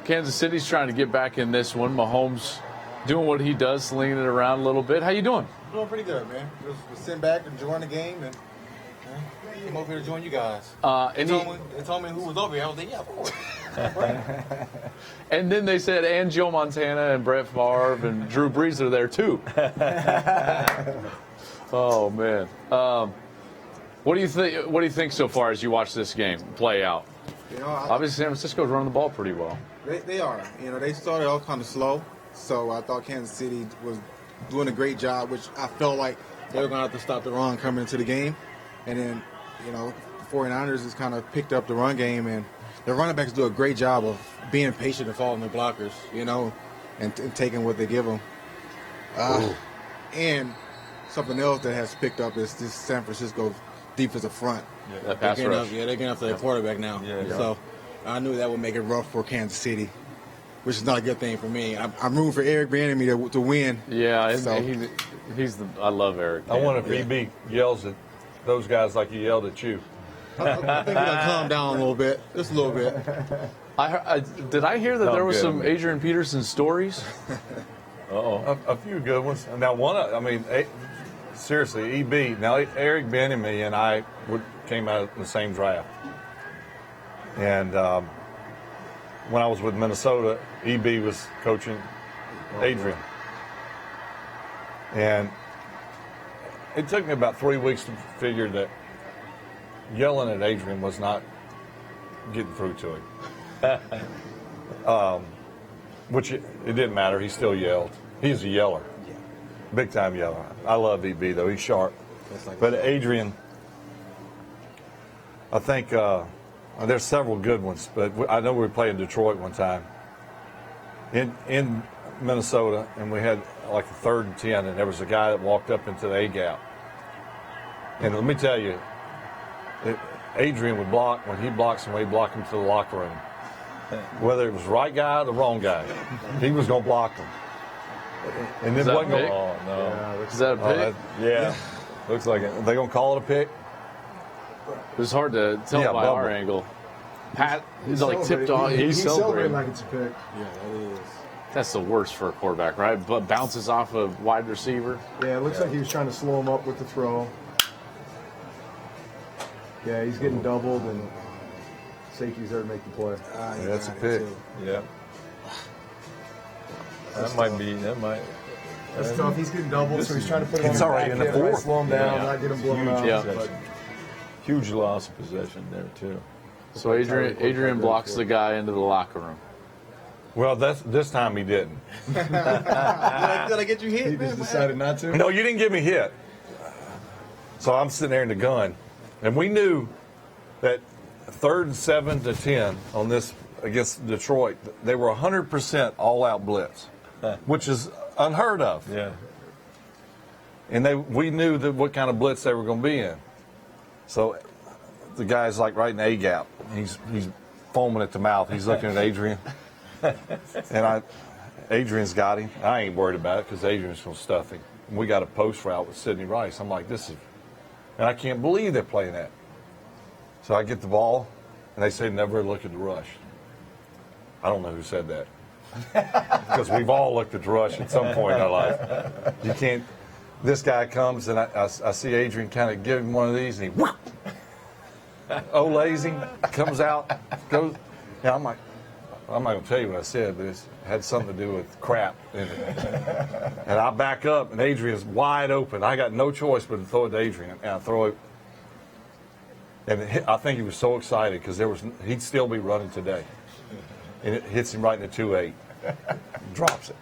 Kansas City's trying to get back in this one, Mahomes doing what he does, slinging it around a little bit. How you doing? Doing pretty good, man. Just sitting back, enjoying the game, and came over here to join you guys. They told me who was over here. I was like, yeah, of course. And then they said, and Joe Montana and Brett Favre and Drew Brees are there, too. Oh, man. What do you think? What do you think so far as you watch this game play out? Obviously, San Francisco's running the ball pretty well. They are. They started off kind of slow, so I thought Kansas City was doing a great job, which I felt like they were going to have to stop the run coming into the game. And then, the 49ers has kind of picked up the run game, and the running backs do a great job of being patient and following their blockers, and taking what they give them. And something else that has picked up is this San Francisco defensive front. That pass rush. They're getting after their quarterback now. So I knew that would make it rough for Kansas City, which is not a good thing for me. I'm rooting for Eric Bieniemy to win. Yeah, so. I love Eric. I wonder if EB yells at those guys like he yelled at you. I think he'll calm down a little bit, just a little bit. Did I hear that there was some Adrian Peterson stories? A few good ones. Now, seriously, EB. Now, Eric Bieniemy and I came out in the same draft. And when I was with Minnesota, EB was coaching Adrian. And it took me about 3 weeks to figure that yelling at Adrian was not getting through to him. Which it didn't matter. He still yelled. He's a yeller. Yeah. Big time yeller. I love EB, though. He's sharp. Like But Adrian, I think there's several good ones, but I know we played in Detroit one time in Minnesota, and we had like a 3rd and 10, and there was a guy that walked up into the A gap. And let me tell you, Adrian would block when he blocks and we block him to the locker room. Whether it was the right guy or the wrong guy, he was going to block him. And Is it that wasn't big? going. Oh, no. Is that a pick? Yeah. Looks like it. Are they going to call it a pick? It was hard to tell Yeah, by bubble. our angle. Pat, he's like tipped on. He's celebrating celebrating. like it's a pick. Yeah, that is. That's the worst for a quarterback, right? But bounces off a wide receiver. Yeah, it looks like he was trying to slow him up with the throw. Yeah, he's getting doubled, and safety's there to make the play. He That's a got it, pick. too. Yeah. That might be. That's tough. He's getting doubled, so he's trying to put it on It's his already back in the hip, right, fourth. slow him down, Yeah. not get him blown out. Yeah. But Huge loss of possession there, too. So Adrian blocks the guy into the locker room. Well, this time he didn't. Did I get you hit, he man? just decided not to. No, you didn't get me hit. So I'm sitting there in the gun, and we knew that 3rd and 7 to 10 on this against Detroit, they were 100% all-out blitz, which is unheard of. Yeah. And we knew that what kind of blitz they were going to be in. So the guy's like right in the A gap. He's foaming at the mouth. He's looking at Adrian, and Adrian's got him. I ain't worried about it because Adrian's going to stuff him. And we got a post route with Sidney Rice. I'm like, and I can't believe they're playing that. So I get the ball, and they say never look at the rush. I don't know who said that. Because we've all looked at the rush at some point in our life. You can't. This guy comes, and I see Adrian kind of give him one of these, and he lazy, comes out, goes. Yeah, I'm like, I'm not going to tell you what I said, but it had something to do with crap in it. And I back up, and Adrian's wide open. I got no choice but to throw it to Adrian, and I throw it. And I think he was so excited because he'd still be running today. And it hits him right in the 2-8. Drops it.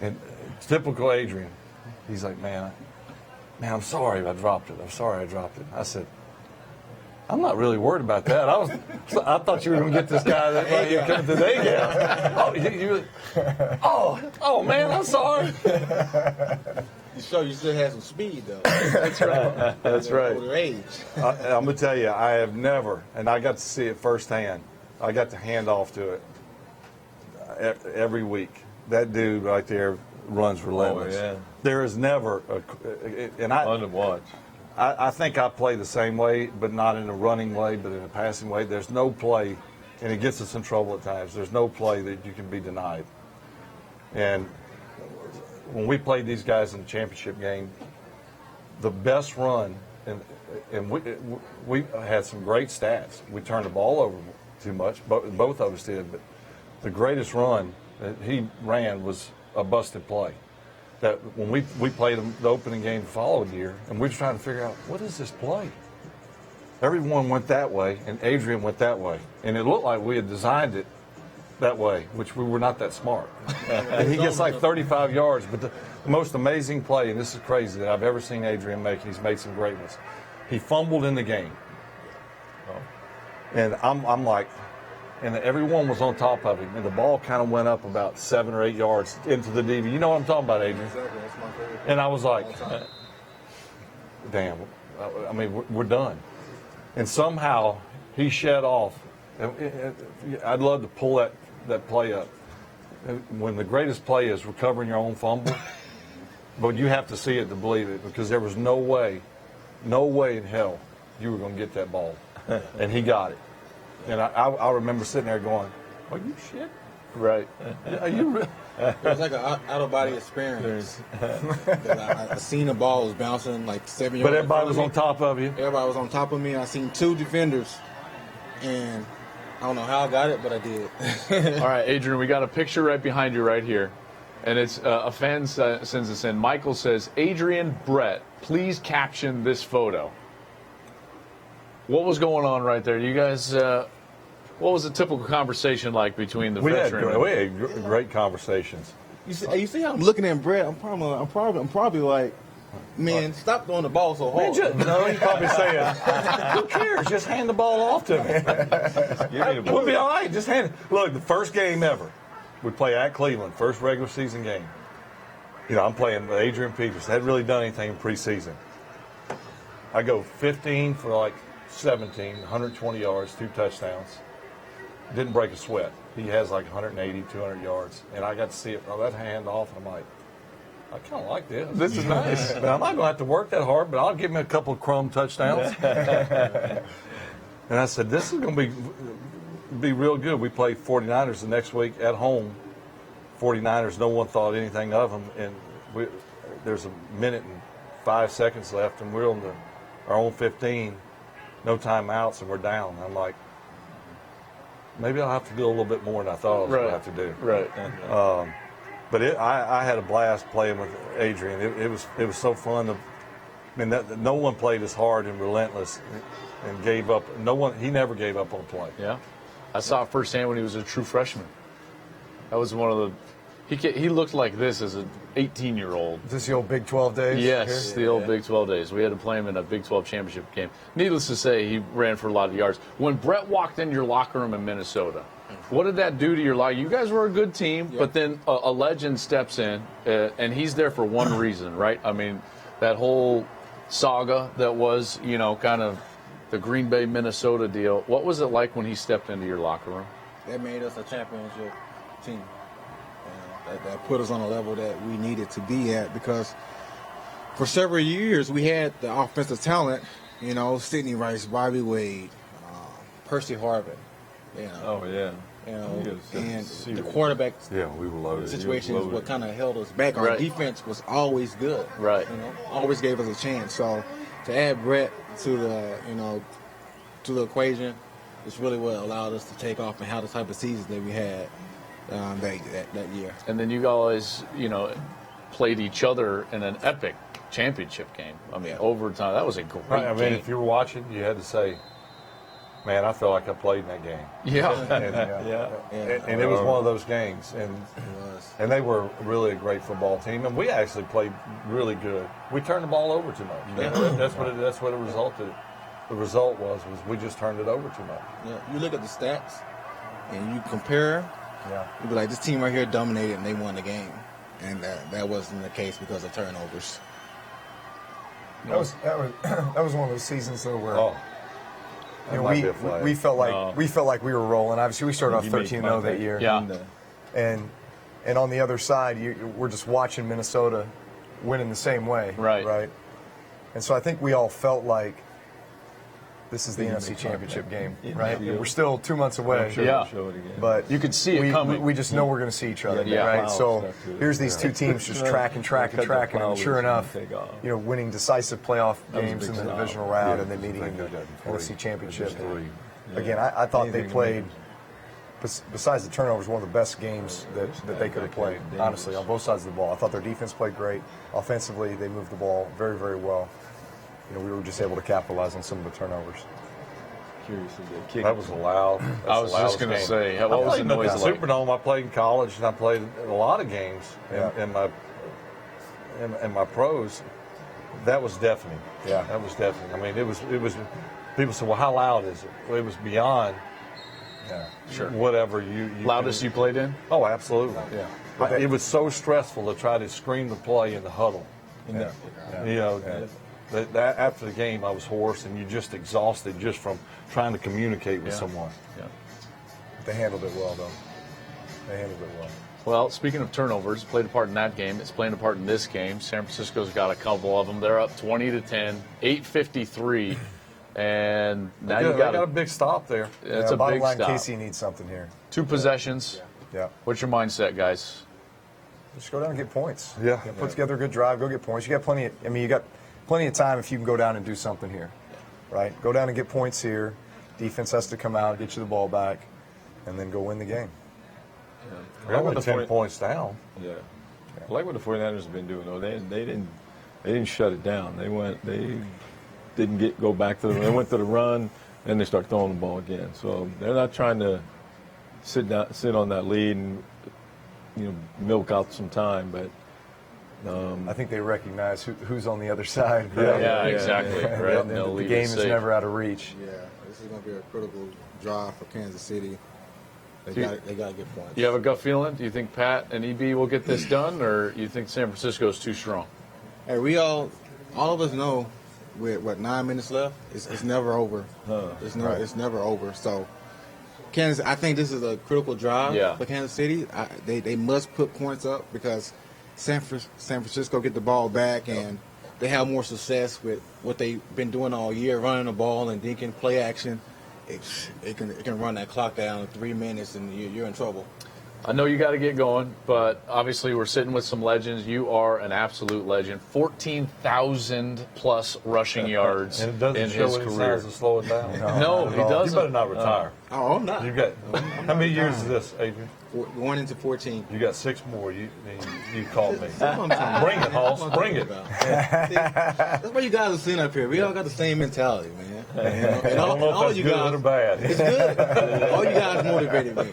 And typical Adrian, he's like, man, I'm sorry I dropped it. I said, I'm not really worried about that. I thought you were going to get this guy that right here coming to the A-gap. Oh, man, I'm sorry. You show you still have some speed, though. That's right. That's right. Older age. I'm going to tell you, I have never, and I got to see it firsthand, I got to hand off to it every week. That dude right there runs relentless. Oh, yeah. There is never, Fun to watch. I think I play the same way, but not in a running way, but in a passing way. There's no play, and it gets us in trouble at times. There's no play that you can be denied. And when we played these guys in the championship game, the best run, and we had some great stats. We turned the ball over too much, both of us did, but the greatest run that he ran was a busted play. That when we played the opening game the following year, and we were trying to figure out, what is this play? Everyone went that way, and Adrian went that way. And it looked like we had designed it that way, which we were not that smart. And he gets like 35 yards. But the most amazing play, and this is crazy, that I've ever seen Adrian make, and he's made some great ones. He fumbled in the game. And I'm like, and everyone was on top of him, and the ball kind of went up about 7 or 8 yards into the DB. You know what I'm talking about, Adrian? Exactly. That's my favorite. And I was like, damn, I mean, we're done. And somehow he shed off. I'd love to pull that play up. When the greatest play is recovering your own fumble, but you have to see it to believe it, because there was no way in hell you were going to get that ball. And he got it. And I remember sitting there going, are you shit? Right. Are you really? It was like an out-of-body experience. I seen the ball was bouncing like 7 yards. But everybody was on top of you. Everybody was on top of me. I seen 2 defenders, and I don't know how I got it, but I did. All right, Adrian, we got a picture right behind you right here. And it's a fan sends us in. Michael says, Adrian, Brett, please caption this photo. What was going on right there? You guys, what was a typical conversation like between the veteran? We had great conversations. You see how I'm looking at Brett? I'm probably like, man, stop throwing the ball so hard. No, he's probably saying, who cares? Just hand the ball off to me. We'll be all right. Just hand it. Look, the first game ever, we play at Cleveland, first regular season game. You know, I'm playing with Adrian Peterson. Hadn't really done anything in preseason. I go 15 for like 17, 120 yards, 2 touchdowns. Didn't break a sweat. He has like 180, 200 yards. And I got to see it from that hand off, and I'm like, I kind of like this. This is nice. But I'm not going to have to work that hard, but I'll give him a couple of crumb touchdowns. And I said, this is going to be real good. We play 49ers the next week at home. 49ers, no one thought anything of them. And there's a minute and 5 seconds left, and we're on our own 15, no timeouts, and we're down. I'm like, maybe I'll have to do a little bit more than I thought I was going to have to do. Right. But I had a blast playing with Adrian. It was so fun. No one played as hard and relentless and gave up. He never gave up on a play. Yeah. I saw it firsthand when he was a true freshman. That was one of the he looked like this as an 18-year-old. Is this the old Big 12 days? Yes, the old Big 12 days. We had to play him in a Big 12 championship game. Needless to say, he ran for a lot of yards. When Brett walked into your locker room in Minnesota, what did that do to your life? You guys were a good team, but then a legend steps in, and he's there for one reason, right? I mean, that whole saga that was, kind of the Green Bay, Minnesota deal. What was it like when he stepped into your locker room? That made us a championship team. That put us on a level that we needed to be at, because for several years we had the offensive talent, Sidney Rice, Bobby Wade, Percy Harvin. Oh, yeah. And the quarterback we were loaded. situation is what kind of held us back. Our defense was always good. Right. Always gave us a chance. So to add Brett to the equation is really what allowed us to take off and have the type of season that we had that year. And then you guys, played each other in an epic championship game. I mean, overtime. That was a great game. I mean, if you were watching, you had to say, man, I felt like I played in that game. Yeah. And it was one of those games. And they were really a great football team. And we actually played really good. We turned the ball over too much. That's what it resulted. The result was we just turned it over too much. Yeah. You look at the stats and you compare. Yeah. You'd be like, this team right here dominated and they won the game. And that wasn't the case because of turnovers. That was one of those seasons though where we felt like we were rolling. Obviously, we started off 13-0 that year. Yeah. And on the other side, we're just watching Minnesota winning the same way. Right. And so I think we all felt like this is the NFC Championship game, right? Yeah. We're still 2 months away. But you could see it coming. We just know we're going to see each other, right? So here's these two teams just tracking, and sure enough, winning decisive playoff games in the divisional round and then meeting in the NFC Championship. Again, I thought they played, besides the turnovers, one of the best games that they could have played, honestly, on both sides of the ball. I thought their defense played great. Offensively, they moved the ball very, very well. We were just able to capitalize on some of the turnovers. That was loud. I was just going to say, what was the noise like? Superdome, I played in college, and I played a lot of games in my pros. That was deafening. Yeah, that was deafening. I mean, it was. People said, "Well, how loud is it?" Well, it was beyond. Yeah, sure. Whatever you loudest you played in? Oh, absolutely. Yeah. It was so stressful to try to scream the play in the huddle. That after the game, I was hoarse, and you're just exhausted just from trying to communicate with someone. Yeah. They handled it well, though. They handled it well. Well, speaking of turnovers, played a part in that game. It's playing a part in this game. San Francisco's got a couple of them. They're up 20-10, 8:53, and now they got a big stop there. It's a big stop. Casey needs something here. 2 possessions. Yeah. What's your mindset, guys? Just go down and get points. Yeah. Put together a good drive. Go get points. You got plenty. You got plenty of time if you can go down and do something here, right? Go down and get points here. Defense has to come out, get you the ball back, and then go win the game. We're only 10 points down. Yeah. I like what the 49ers have been doing, though. They didn't shut it down. They didn't go back to they went to the run, and they start throwing the ball again. So they're not trying to sit on that lead and milk out some time, but I think they recognize who's on the other side. Yeah, exactly. Right. The game is never out of reach. Yeah, this is going to be a critical drive for Kansas City. They got to get points. You have a gut feeling? Do you think Pat and EB will get this done, or you think San Francisco is too strong? Hey, all of us know with 9 minutes left, it's never over. It's never over. So, Kansas, I think this is a critical drive for Kansas City. They must put points up because San Francisco get the ball back and they have more success with what they've been doing all year, running the ball and dinking play action. It can run that clock down in 3 minutes and you're in trouble. I know you got to get going, but obviously we're sitting with some legends. You are an absolute legend. 14,000 plus rushing yards and it doesn't in show his any career. signs of slowing down. No, he doesn't. You better not retire. Oh, I'm not. You got how many years is this, Adrian? Going into 14. You got 6 more. You called me. Bring it, Hoss. Bring it. That's why you guys are sitting up here. We all got the same mentality, man. I don't know if that's good or bad. It's good. All you guys motivated me.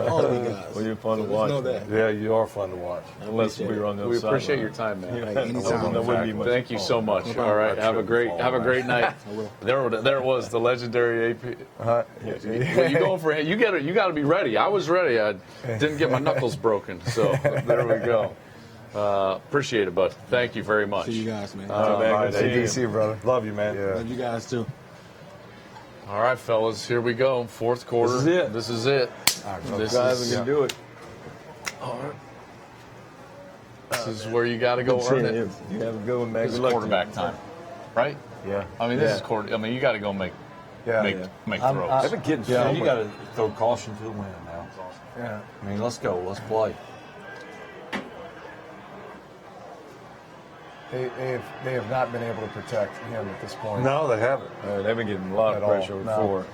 All of you guys. Well, you're fun to watch. Know that. Yeah, you are fun to watch. Unless we were on the other We side. appreciate your time, man. Hey, anytime. That wouldn't be much. Thank you so much. All right, have a great night. There it was, the legendary AP. What are you going for? You got to be ready. I was ready. I didn't get my knuckles broken, so there we go. Appreciate it, bud. Thank you very much. See you guys, man. All right, Hey, DC, brother. Love you, man. Yeah. Love you guys too. All right, fellas, here we go. Fourth quarter. This is it. This Guys, is we can do it. All right. This is where you got to go earn it. You have a good one, man. This is Good luck to you. quarterback time, right? Yeah. I mean, this is quarter. I mean, you got to go make throws. I've been getting so You much. got to throw caution to the wind now. Yeah. I mean, let's go. Let's play. They have not been able to protect him at this point. No, they haven't. They've been getting a lot of At all. pressure with No.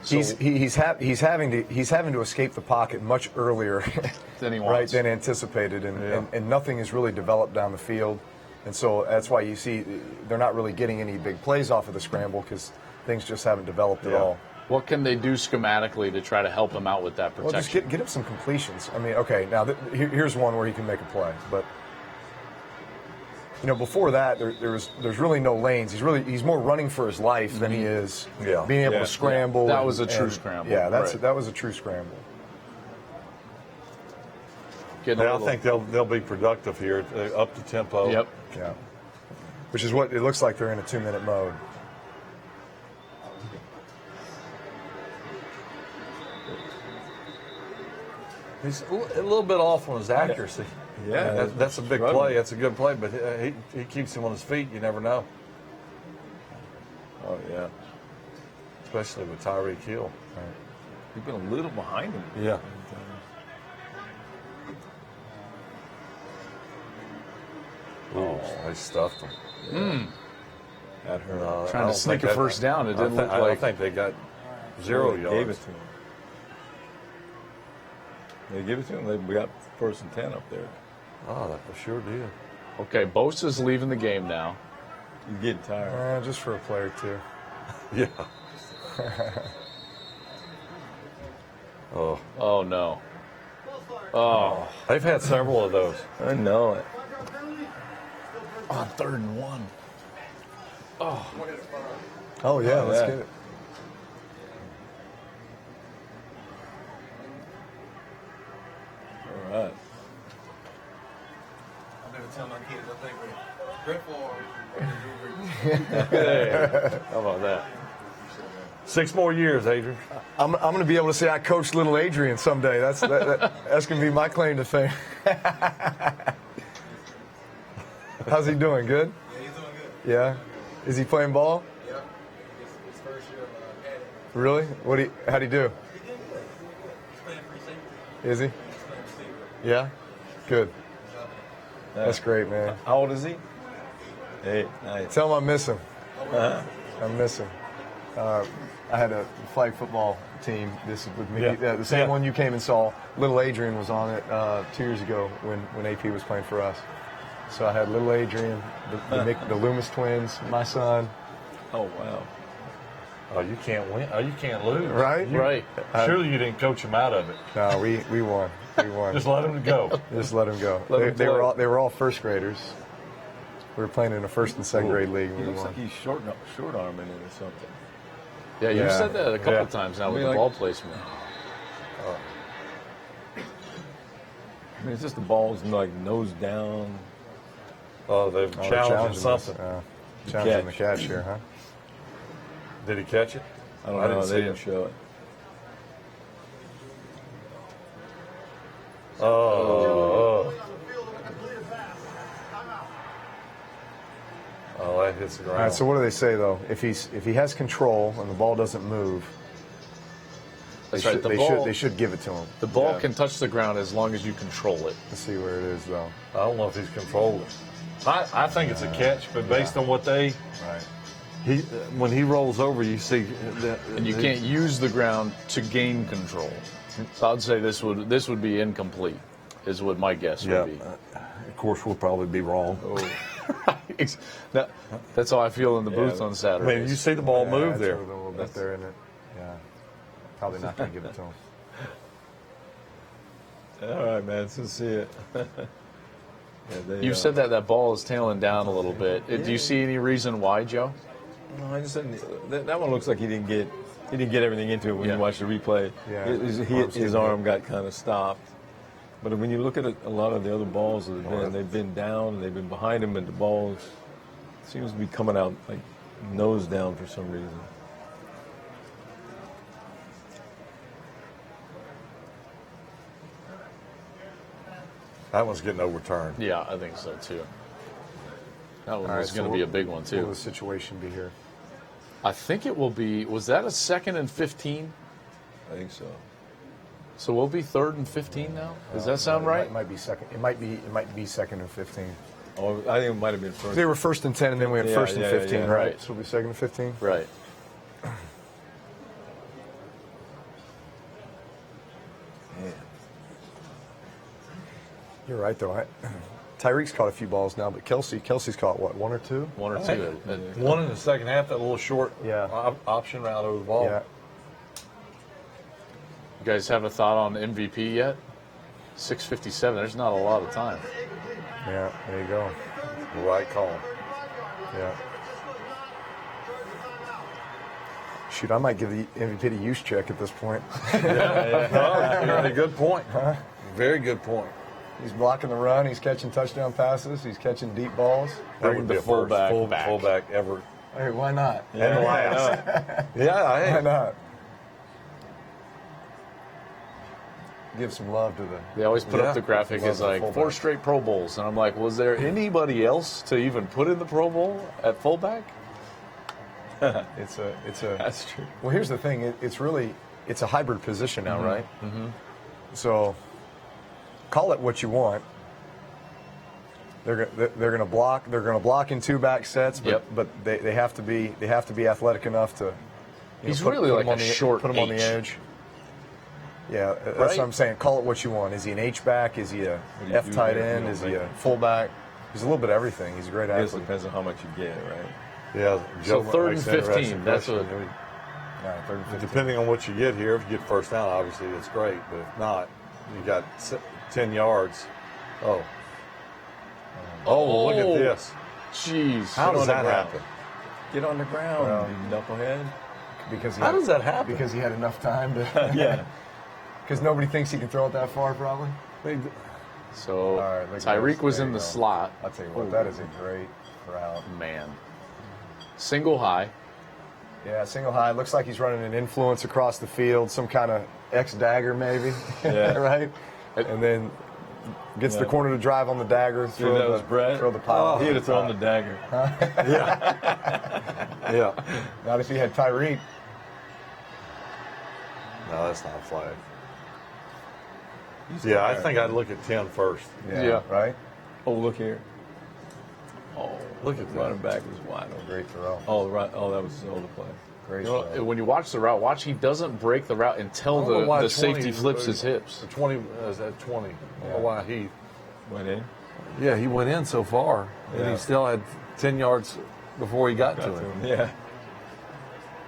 4. He's having to escape the pocket much earlier Than he right wants. than anticipated, and nothing is really developed down the field, and so that's why you see they're not really getting any big plays off of the scramble because things just haven't developed at all. What can they do schematically to try to help him out with that Well, protection? just get him some completions. I mean, okay, now here's one where he can make a play, but before that there's really no lanes. He's more running for his life than he is being able to scramble. That was a true scramble. Yeah, Right. that was a true scramble. Getting I think they'll be productive here, up the tempo. Yep. Yeah, which is what it looks like. They're in a 2-minute mode. He's a little bit off on his accuracy. Yeah, that's a big play. That's a good play, but he keeps him on his feet. You never know, Oh, yeah. especially with Tyreek Hill. You've been a little behind him. Yeah. Oh, they stuffed him. That hurt. Trying to sneak a first down. It didn't look I like. don't think they got 0 They yards. gave it to him. They give it to him. We got 1st and 10 up there. Oh, they sure did. Okay, Bosa's leaving the game now. You're getting tired. Just for a play or two. Yeah. Oh, Oh no. Oh, they've had several of those. I know it. on 3rd and 1. Oh yeah, let's yeah. get it. All right. I never tell my kids I think Brett Hey, how about that? 6 more years, Adrian. I'm going to be able to say I coached little Adrian someday. That's going to be my claim to fame. How's he doing? Good? Yeah, he's doing good. Yeah. Is he playing ball? Yeah. His first year of had it. Really? How'd he do? He's playing free safety. Is he? He's playing receiver. Yeah. Good. That's great, man. How old is he? 8. Nice. Tell him I miss him. I miss him. I had a flag football team. This is with me. Yeah. The same one you came and saw. Little Adrian was on it 2 years ago when AP was playing for us. So I had little Adrian, the Loomis twins, my son. Oh, wow. Oh, you can't win. Oh, you can't lose. Right? Right. Surely you didn't coach him out of it. No, we won. We won. Just let him go. Just let them go. Let They them were play. all first graders. We were playing in a first and second grade league. He We looks won. like he's short arming it or something. Yeah, you've Yeah. said that a couple Yeah. times now I with mean, the like- ball placement. I mean, it's just the ball's like nose down. Oh, they've Oh, they're challenged us. something. Challenging the catch. catch here, huh? Did he catch it? I don't I know. didn't They see didn't it. show it. Oh, that hits the ground. All right. So what do they say though? If he has control and the ball doesn't move, That's right. they should give it to him. The ball Yeah. can touch the ground as long as you control it. Let's see where it is though. I don't know if he's controlled it. I think it's a catch, but based on what Right. when he rolls over, you see that, And you can't use the ground to gain control. So I'd say this would be incomplete, is what my guess Yeah, would be. of course, we'll probably be wrong. That's how I feel in the booth Yeah. on I Saturday. mean, you see the ball move it's there. A little bit there, isn't it? Yeah. Probably not going to give it to him. All right, man. Let's see it. You said that ball is tailing down a little bit. Do you see any reason why, Joe? No, I just didn't. That one looks like he didn't get everything into it when Yeah. you watch the replay. Yeah. His arm got kind of stopped. But when you look at a lot of the other balls that have been, they've been down and they've been behind him, and the balls seems to be coming out like nose down for some reason. That one's getting overturned. Yeah, I think so too. That one All right, was going to so be a big one What will too. the situation be here? I think it will be. Was that a 2nd and 15? I think so. So we'll be 3rd and 15 now. Does that sound right? It might be second. It might be second and 15. Oh, I think it might have been first. They were first and 10, and then we went Yeah, first and yeah, 15, yeah. right? Right. So it'll be second and 15. Right. Man. You're right, though. Tyreek's caught a few balls now, but Kelsey's caught what, one or two? One or two. One in the second half, that little short Yeah. option route over the ball. Yeah. You guys have a thought on MVP yet? 6:57. There's not a lot of time. Yeah. There you go. Right call. Yeah. Shoot, I might give the MVP to Juszczyk at this point. Oh, good point. Very good point. He's blocking the run. He's catching touchdown passes. He's catching deep balls. That Bring would the be a first fullback back. fullback ever. Hey, why not? And last. Yeah, hey. Why not? Give some love to the. They always put Yeah. up the graphic Love as the like fullback. 4 straight Pro Bowls, and I'm like, was there anybody else to even put in the Pro Bowl at fullback? It's a. That's true. Well, here's the thing. It's a hybrid position now, right? Mm-hmm. So, call it what you want. They're going to block. They're going to block in 2 back sets, but Yep. but they have to be athletic enough to. He's really like him on a the, short Put him on the H. edge. Yeah, that's Right? what I'm saying. Call it what you want. Is he an H back? Is he a do you F do tight there? end? You Is don't he a think- fullback? He's a little bit of everything. He's a great I guess it athlete. depends on how much you get, right? Yeah. So Joe 3rd and makes an interesting 15. That's question. what. Yeah, 3rd and 15. Depending on what you get here, if you get first down, obviously it's great. But if not, you got 10 yards. Oh. Oh, look at this. Jeez. How does Get that on the ground. happen? Get on the ground, Well, you knucklehead. Because he How had- does that happen? Because he had enough time to. Yeah. Because nobody thinks he can throw it that far, probably. So All right, look at Tyreek this. was There in you the go. slot. I'll tell you what, that is a great route. Man. Single high. Yeah, single high. Looks like he's running an influence across the field, some kind of X dagger maybe. Yeah. Right? And then gets the Yeah. corner to drive on the dagger. See, that was Brett. Throw the pile. He would have thrown the dagger. Yeah. Not if he had Tyreek. No, that's not a flag. Yeah, I think I'd look at 10 first. Yeah. Right? Oh, look here. Oh, Look at that. running back was wide open. Great throw. Oh, right. Oh, that was the older play. Great You know, throw. when you watch the route, watch he doesn't break the route until the safety flips his hips. 20 is that 20. I don't know why he Went in. Yeah, he went in so far, and Yeah. he still had 10 yards before he got to him. Yeah.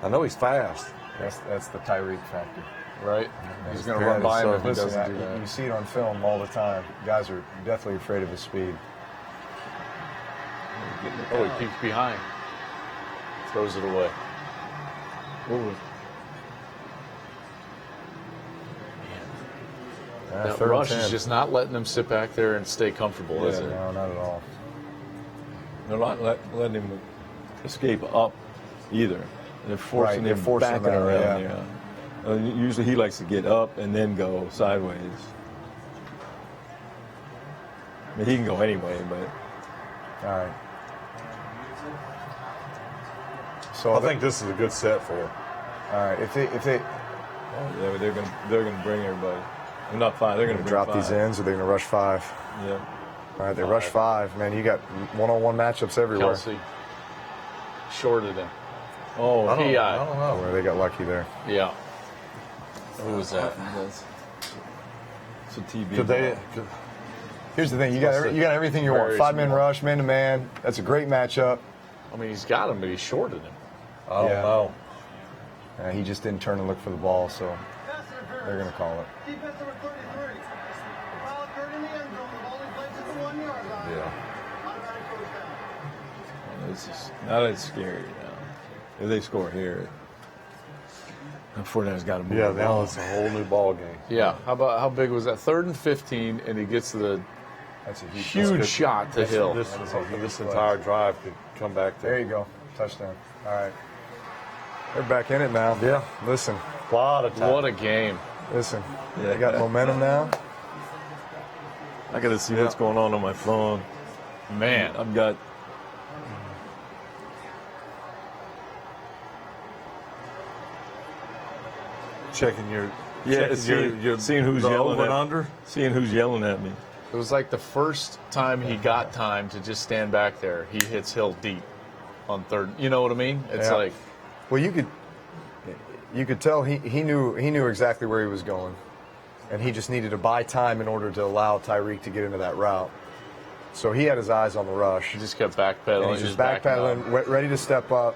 I know he's fast. That's the Tyreek factor. Right? He's going to Yeah, run by him so if he Listen, doesn't do that. you see it on film all the time. Guys are definitely afraid of his speed. Oh, he peeks behind. Throws it away. That Third and rush 10. is just not letting them sit back there and stay comfortable, is it? No, not at all. They're not letting him escape up either. They're forcing they're him forcing backing him out, around. yeah. Usually he likes to get up and then go sideways. I mean, he can go anyway, but All right. So I think this is a good set for him. all right, if they yeah, but they're gonna bring everybody. They're not five. They're gonna drop bring these five. ends, or they're gonna rush 5. Yeah. All right, they rush 5. Man, you got one-on-one matchups everywhere. Kelsey shorted him. Oh, I don't PI. know. Where they got lucky there. Yeah. Who was that? It's a TB. Could they? ball. Here's the thing: you got everything you want. Very 5-man small. rush, man to man. That's a great matchup. I mean, he's got him, but he shorted him. I don't Yeah. know. He just didn't turn and look for the ball, so they're gonna call it. Defense number 33. Foul occurred in the end zone. The ball is played to the 1-yard line. Yeah. Automatic first down. Now that's scary now. If they score here, the 49ers got to move. Yeah, the now ball. it's a whole new ball game. Yeah. How big was that? 3rd and 15, and he gets the That's a huge shot to Hill. This entire drive could come back There you go, touchdown. All right, they're back in it now. Yeah. Listen, A lot of time. What a game. listen. They got momentum now. I got to see what's going on my phone. Man. I've got. Checking your seeing who's the yelling over at and under. Seeing who's yelling at me. It was like the first time he got time to just stand back there. He hits Hill deep on 3rd. You know what I mean? It's Yeah. like, Well, you could tell he knew exactly where he was going, and he just needed to buy time in order to allow Tyreek to get into that route. So he had his eyes on the rush. he just kept backpedaling. And he's just backing up. backpedaling, ready to step up.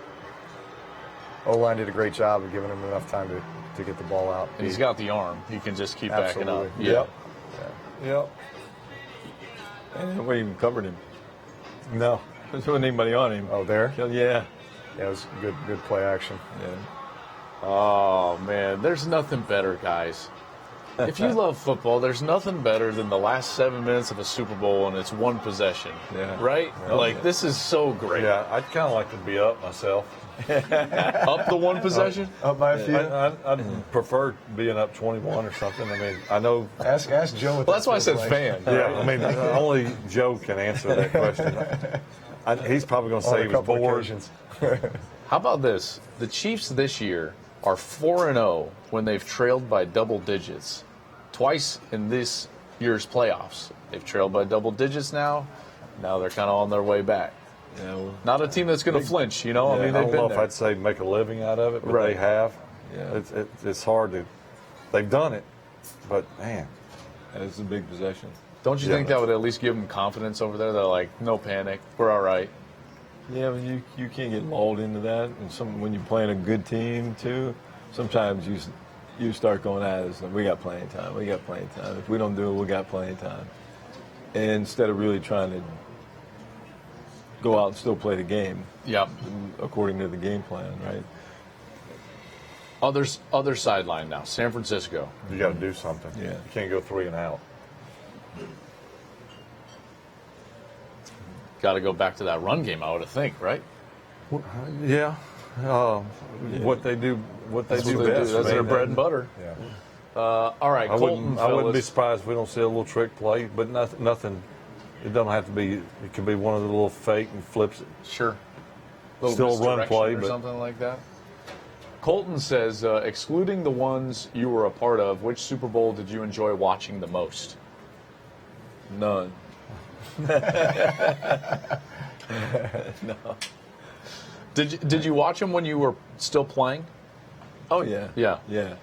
O-line did a great job of giving him enough time to get the ball out. And he's got the arm. He can just keep backing up. Absolutely. Yeah. Yep. And nobody even covered him. No. There wasn't anybody on him. Oh, there? Yeah. Yeah, it was good play action. Yeah. Oh, man. There's nothing better, guys. If you love football, there's nothing better than the last 7 minutes of a Super Bowl and it's one possession. Yeah. Right? Yeah. Like, this is so great. Yeah, I'd kind of like to be up myself. Up the one possession? Up by a few. I'd prefer being up 21 or something. I mean, I know. Ask Joe. Well, that's why I said fan. Yeah, I mean, only Joe can answer that question. He's probably going to say he was bored. How about this? The Chiefs this year are 4-0 when they've trailed by double digits. Twice in this year's playoffs. They've trailed by double digits now. Now they're kind of on their way back. Yeah. Well, Not a team that's going to flinch, you know? I mean, I they've don't been know if there. I'd say make a living out of it, but Right. they have. Yeah. It's hard to. They've done it, but man, it's a big possession. Don't you Yeah. think that would at least give them confidence over there? They're like, no panic. We're all right. Yeah, but you can't get lulled into that. And when you're playing a good team too, sometimes you start going at us. We got playing time. We got playing time. If we don't do it, we got playing time. And instead of really trying to go out and still play the game Yep. according to the game plan, right? Other sideline now. San Francisco. you got to do something. Yeah. You can't go 3 and out. Got to go back to that run game, I would think, right? Yeah. What they do, what they That's do what they best. That's their man. bread and butter. Yeah. All right, I Colton, wouldn't be fellas. surprised if we don't see a little trick play, but nothing. It doesn't have to be. It can be one of the little fake and flips it. Sure. Little Still a run misdirection play, or but- something like that. Colton says, excluding the ones you were a part of, which Super Bowl did you enjoy watching the most? None. Did you watch him when you were still playing? Oh yeah. Yeah. Yeah.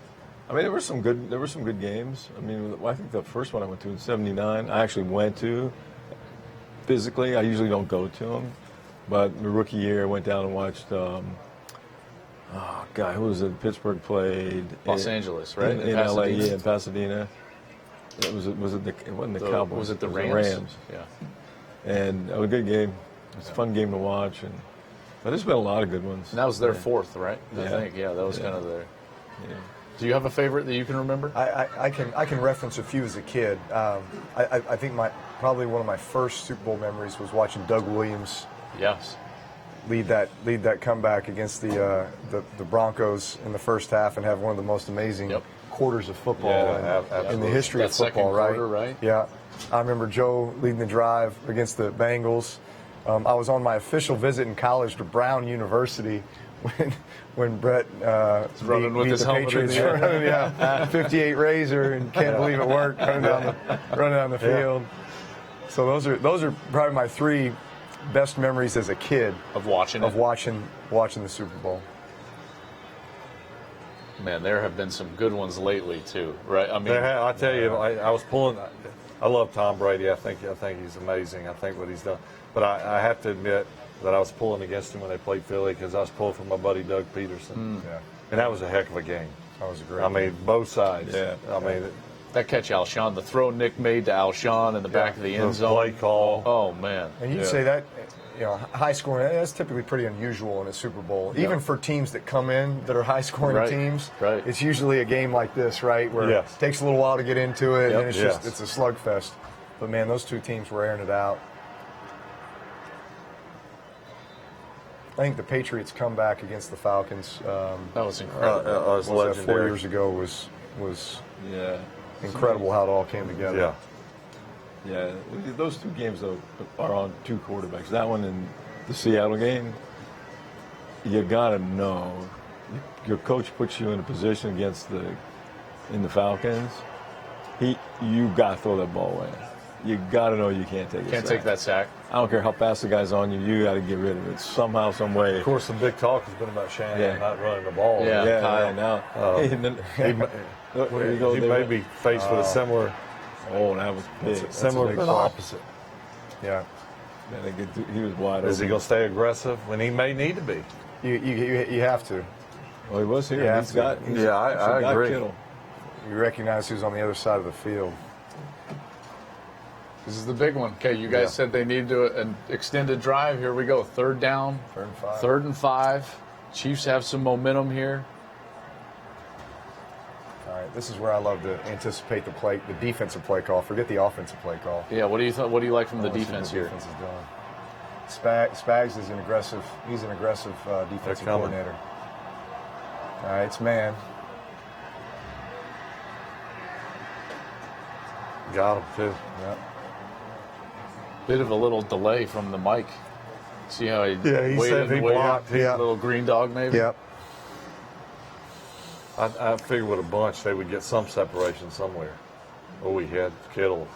I mean, there were some good games. I mean, I think the first one I went to in '79, I actually went to physically. I usually don't go to them, but the rookie year, I went down and watched. Who was it? Pittsburgh played Los Angeles, right? In LA, yeah, in Pasadena. It wasn't the Cowboys. Was it the was Rams? Yeah. And it was a good game. It was a fun game to watch, but there's been a lot of good ones. And that was their fourth, right? I Yeah. think. Yeah, that was kind of their. Yeah. Do you have a favorite that you can remember? I can reference a few as a kid. I think probably one of my first Super Bowl memories was watching Doug Williams Yes. lead that comeback against the Broncos in the first half and have one of the most amazing Yep. quarters of football in the history That of football. second quarter, right? Yeah, I remember Joe leading the drive against the Bengals. I was on my official visit in college to Brown University when Brett running with beat his the helmet in Patriots. the air. Yeah, 58 Razor, and can't believe it worked. Running down the field. So those are probably my three best memories as a kid Of watching it? watching the Super Bowl. Man, there have been some good ones lately too, right? I mean, I tell you, I was pulling. I love Tom Brady. I think he's amazing. I think what he's done. But I have to admit that I was pulling against him when they played Philly because I was pulling for my buddy Doug Peterson. Yeah, And that was a heck of a game. that was a great. I mean, both sides. Yeah. I mean, that catch Alshon, the throw Nick made to Alshon in the back of the end the zone. play call. Oh man. And you'd say that, high scoring, that's typically pretty unusual in a Super Bowl. Even for teams that come in that are high scoring Right, teams, right. it's usually a game like this, right? Where Yes. it takes a little while to get into it, Yep. and it's Yes. it's a slugfest. But man, those two teams were airing it out. I think the Patriots' comeback against the Falcons, That was incredible. was what was that, 4 legendary. years ago, was Yeah. incredible how it all came together. Yeah. Yeah, those two games though are on two quarterbacks. That one and the Seattle game, you gotta know. Your coach puts you in a position against in the Falcons. You gotta throw that ball away. You gotta know you can't take it. Can't take that sack. I don't care how fast the guy's on you. You gotta get rid of it somehow, some way. Of course, the big talk has been about Shanahan Yeah. not running the ball. Yeah. Yeah, Kyle. yeah, now. And then- He may be faced with a similar, Oh, that was big. That's a similar big but play. opposite. Yeah. Man, he was wide Is he open. going to stay aggressive when he may need to be? You have to. Well, he was here. Yeah, He's got. Yeah, I got agree. Kittle. You recognize who's on the other side of the field. This is the big one. Okay, you guys said they needed an extended drive. Here we go. Third down. 3rd and 5. 3rd and 5. Chiefs have some momentum here. All right, this is where I love to anticipate the defensive play call. Forget the offensive play call. Yeah, what do you like from the Let's see what defense the here? defense is doing. Spags is an aggressive. He's an aggressive defensive coming. coordinator. All right, it's man. Got him, too. Yep. Bit of a little delay from the mic. See how he Yeah, he waited said and he waited? blocked. Yeah. A little green dog maybe? Yep. I figured with a bunch they would get some separation somewhere. Oh, he had Kittle.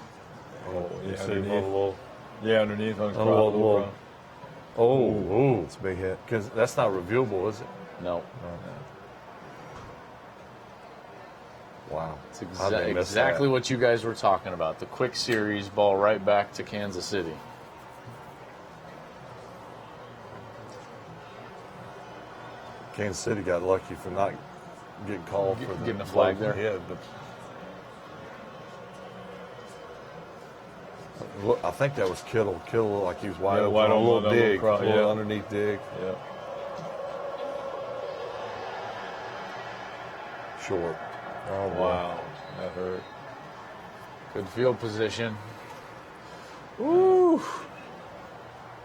Oh, You yeah, see underneath. a little. Yeah, underneath on his A crop, little- Oh, It's a big hit. because that's not reviewable, is it? No. Wow. It's How'd they miss exactly that? what you guys were talking about. The quick series ball right back to Kansas City. Kansas City got lucky for not getting called for Getting a flag there. Yeah, but look, I think that was Kittle. Kittle looked like he was wide Yeah, open. wide A open, little that little dig, crowd, a little yeah. underneath dig. Yeah. Short. Oh Wow. That hurt. Good field position. Ooh.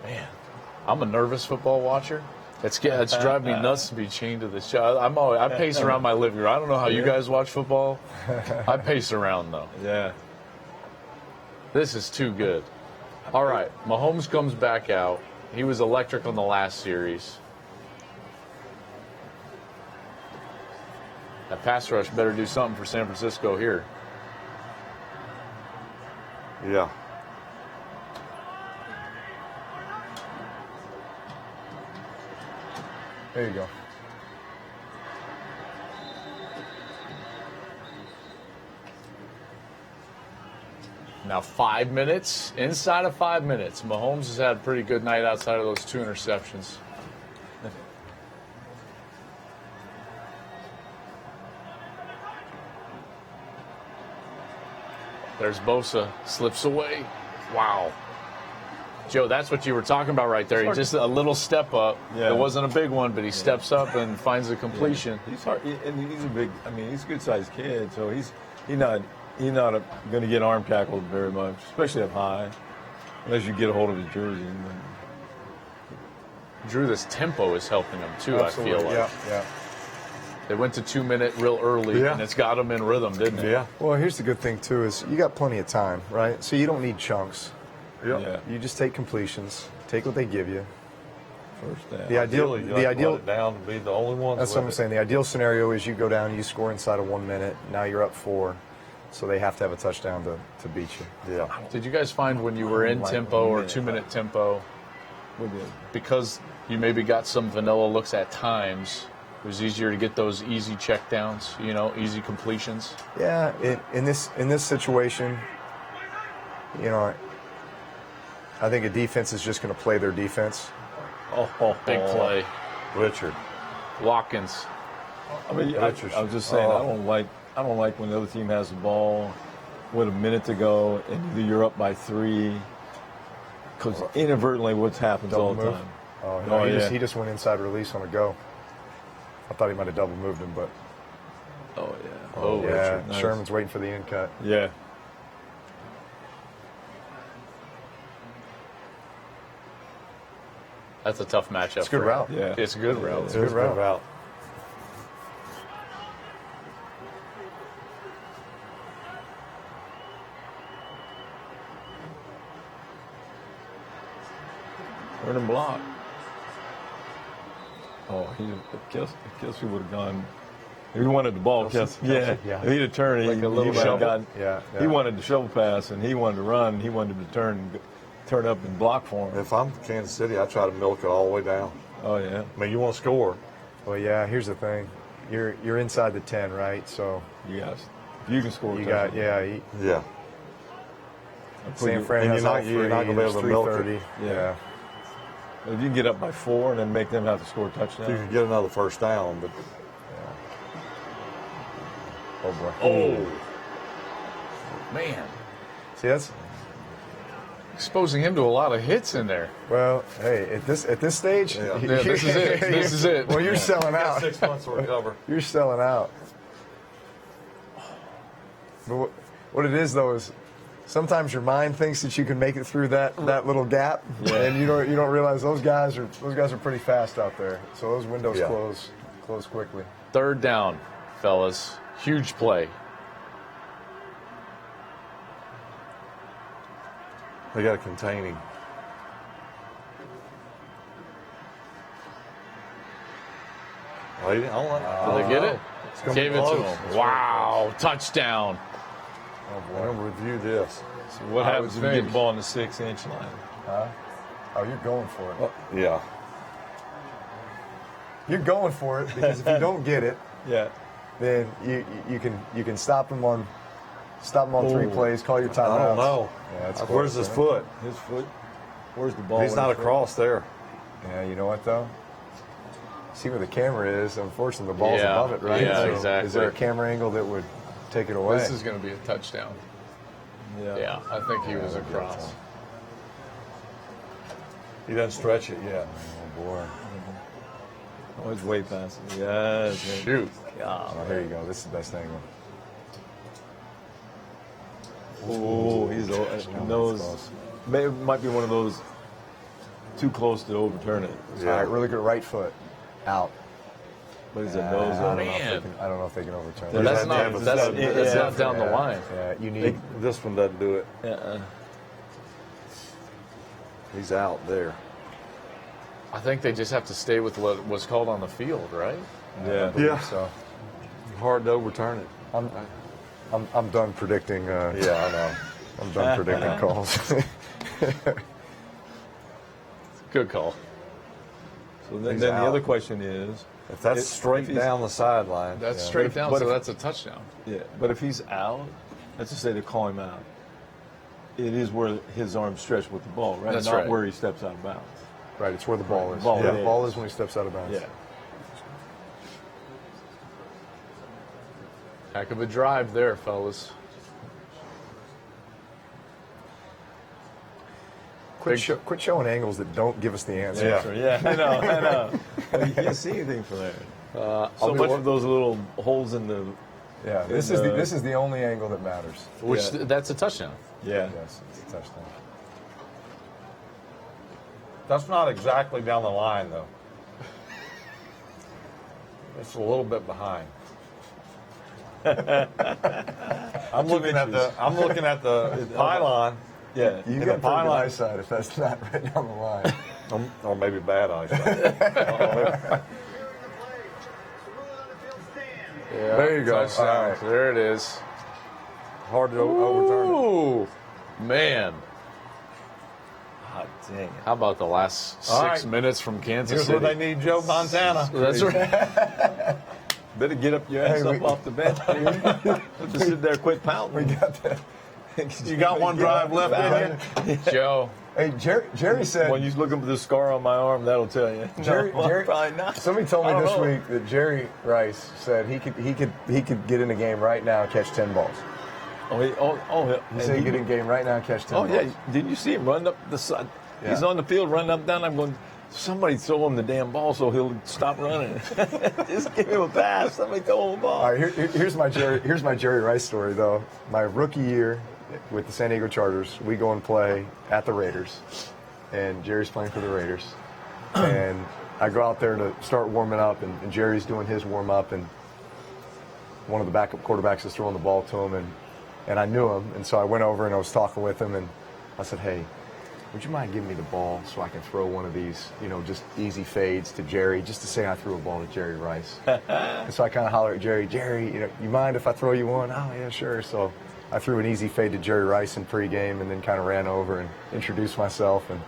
Man, I'm a nervous football watcher. It's driving me nuts to be chained to this show. I pace around my living room. I don't know how you guys watch football. I pace around though. Yeah. This is too good. All right, Mahomes comes back out. He was electric on the last series. That pass rush better do something for San Francisco here. Yeah. There you go. Now 5 minutes. Inside of 5 minutes, Mahomes has had a pretty good night outside of those 2 interceptions. There's Bosa, slips away. Wow. Joe, that's what you were talking about right there. He just a little step up. Yeah. It wasn't a big one, but he steps up and finds the completion. Yeah. He's hard, and he's a big. I mean, he's a good-sized kid, so he's not going to get arm tackled very much, especially up high, unless you get a hold of his jersey. Drew, this tempo is helping him too. Absolutely. I feel like. Yeah. They went to 2 minute real early, Yeah. and it's got them in rhythm, didn't it? Yeah. Well, here's the good thing too is you got plenty of time, right? So you don't need chunks. Yeah. You just take completions, take what they give you. First down. The ideal, You the like ideal. run it down and be the only one. That's what I'm saying. The ideal scenario is you go down, you score inside of 1 minute. Now you're up 4, so they have to have a touchdown to beat you. Yeah. Did you guys find when you were in tempo or 2 minute tempo, because you maybe got some vanilla looks at times, it was easier to get those easy check downs, easy completions? Yeah, in this situation, I think a defense is just going to play their defense. Big play. Richard. Watkins. I mean, I was just saying, I don't like when the other team has the ball with a minute to go and either you're up by 3, because inadvertently what's happens all the Double time. move? No, he just went inside release on a go. I thought he might have double moved him, but Oh yeah. Oh, yeah, Richard, nice. Sherman's waiting for the in cut. Yeah. That's a tough matchup. It's a good for route. him. Yeah. It's a good route. It's a good route. Turn and block. Oh, Kelsey would have gone. If he wanted the ball, Kelsey. Yeah. yeah. If he'd have turned, Like he a little would have shovel? gotten. Yeah. He wanted the shovel pass, and he wanted to run. He wanted to turn up and block for him. If I'm Kansas City, I try to milk it all the way down. Oh yeah. I mean, you want to score. Well, yeah. Here's the thing, you're inside the 10, right? So You guys, you can score. you a got touchdown. Yeah. San Fran and has you're all not- you're not gonna be able to milk it. 3:30. Yeah. If you can get up by 4 and then make them have to score a You touchdown. can get another first down, but Oh boy. Oh, man. See, that's Exposing him to a lot of hits in there. well. Hey, at this stage, Yeah. Yeah, this is it. This is it. Well, you're selling out. 6 months to recover. You're selling out. But what it is though is sometimes your mind thinks that you can make it through that little gap, and you don't realize those guys are pretty fast out there. So those windows Yeah. close quickly. 3rd down, fellas. Huge play. They got to contain him. Well, Did they get it? gonna Gave be it to close. him. Wow, touchdown. I'm going to review this. So what I happens would if you get think. the ball on the 6-inch line? Oh, you're going for it. Yeah. You're going for it because if you don't get it, Yeah. then you can stop them on 3 Ooh. plays. Call your I timeout. don't know. Yeah, it's Where's close, his man. foot? His foot. Where's the ball? He's not across there. Yeah, you know what though? See where the camera is. Unfortunately, the ball's Yeah, above it, right? yeah, So exactly. Is there a camera angle that would take it away? This is going to be a touchdown. Yeah, I think he was across. He doesn't stretch it yet. Oh boy. Oh, he's way past it. Yes. Shoot. Oh, there you go. This is the best angle. Oh, he's knows. close. Might be one of those too close to overturn it. All right, really good right foot. Out. But he's a I nose don't up. know if Man. I don't know if they can overturn There's it. That's that not, damage. that's Yeah. not down the line. Yeah, you need. This one doesn't do it. Uh-uh. He's out there. I think they just have to stay with what was called on the field, right? Yeah. Yeah. So Hard to overturn it. I'm done predicting. Yeah, I know. I'm done predicting calls. Good call. So So then He's the out. other question is, If that's straight he's- down the sideline, That's But straight if- down, but so if- that's a touchdown. yeah, but if he's out, let's just say they call him out. It is where his arm's stretched with the ball, right? That's Not right. where he steps out of bounds. Right, it's where the ball is. Ball yeah, is. the ball is when he steps out of bounds. Yeah. Heck of a drive there, fellas. Quit showing angles that don't give us the answer. Yeah. So, yeah, I know. You can't see anything from there. So be much wa- of those little holes in the. Yeah, this is the only angle that matters. Which Yeah. that's a touchdown. Yeah. Yes, it's a touchdown. that's not exactly down the line though. It's a little bit behind. I'm looking at the pylon. Yeah. You the got pretty good pylon- eyesight if that's not right down the line. Or maybe bad eyesight. Yeah, There you go. touchdown. All right. There it is. Hard to overturn it. Ooh, man. Hot dang it. How about the last All 6 right. minutes from Kansas Here's City? where they need Joe Montana. That's right. Better get up your ass Hey, up off the bench, dude. Just sit there, quit pouting. We got that. You got one drive left in you? Joe. Hey, Jerry said. When you look at the scar on my arm, that'll tell you. Jerry, No, Jerry probably not. Somebody told I me don't this know. week that Jerry Rice said he could get in a game right now and catch 10 balls. He He said he could get in a game right now and catch 10 Oh, balls. yeah. Did you see him run up the side? He's Yeah. on the field running up, down. I'm going, somebody throw him the damn ball so he'll stop running. Just give him a pass. Somebody throw him a ball. All right, here's my Jerry Rice story though. My rookie year with the San Diego Chargers, we go and play at the Raiders, and Jerry's playing for the Raiders, and I go out there to start warming up, and Jerry's doing his warm up, and one of the backup quarterbacks is throwing the ball to him, and I knew him, and so I went over and I was talking with him, and I said, hey, would you mind giving me the ball so I can throw one of these, just easy fades to Jerry, just to say I threw a ball to Jerry Rice. And so I kind of hollered at Jerry, you mind if I throw you one? Oh, yeah, sure. So I threw an easy fade to Jerry Rice in pregame and then kind of ran over and introduced myself. And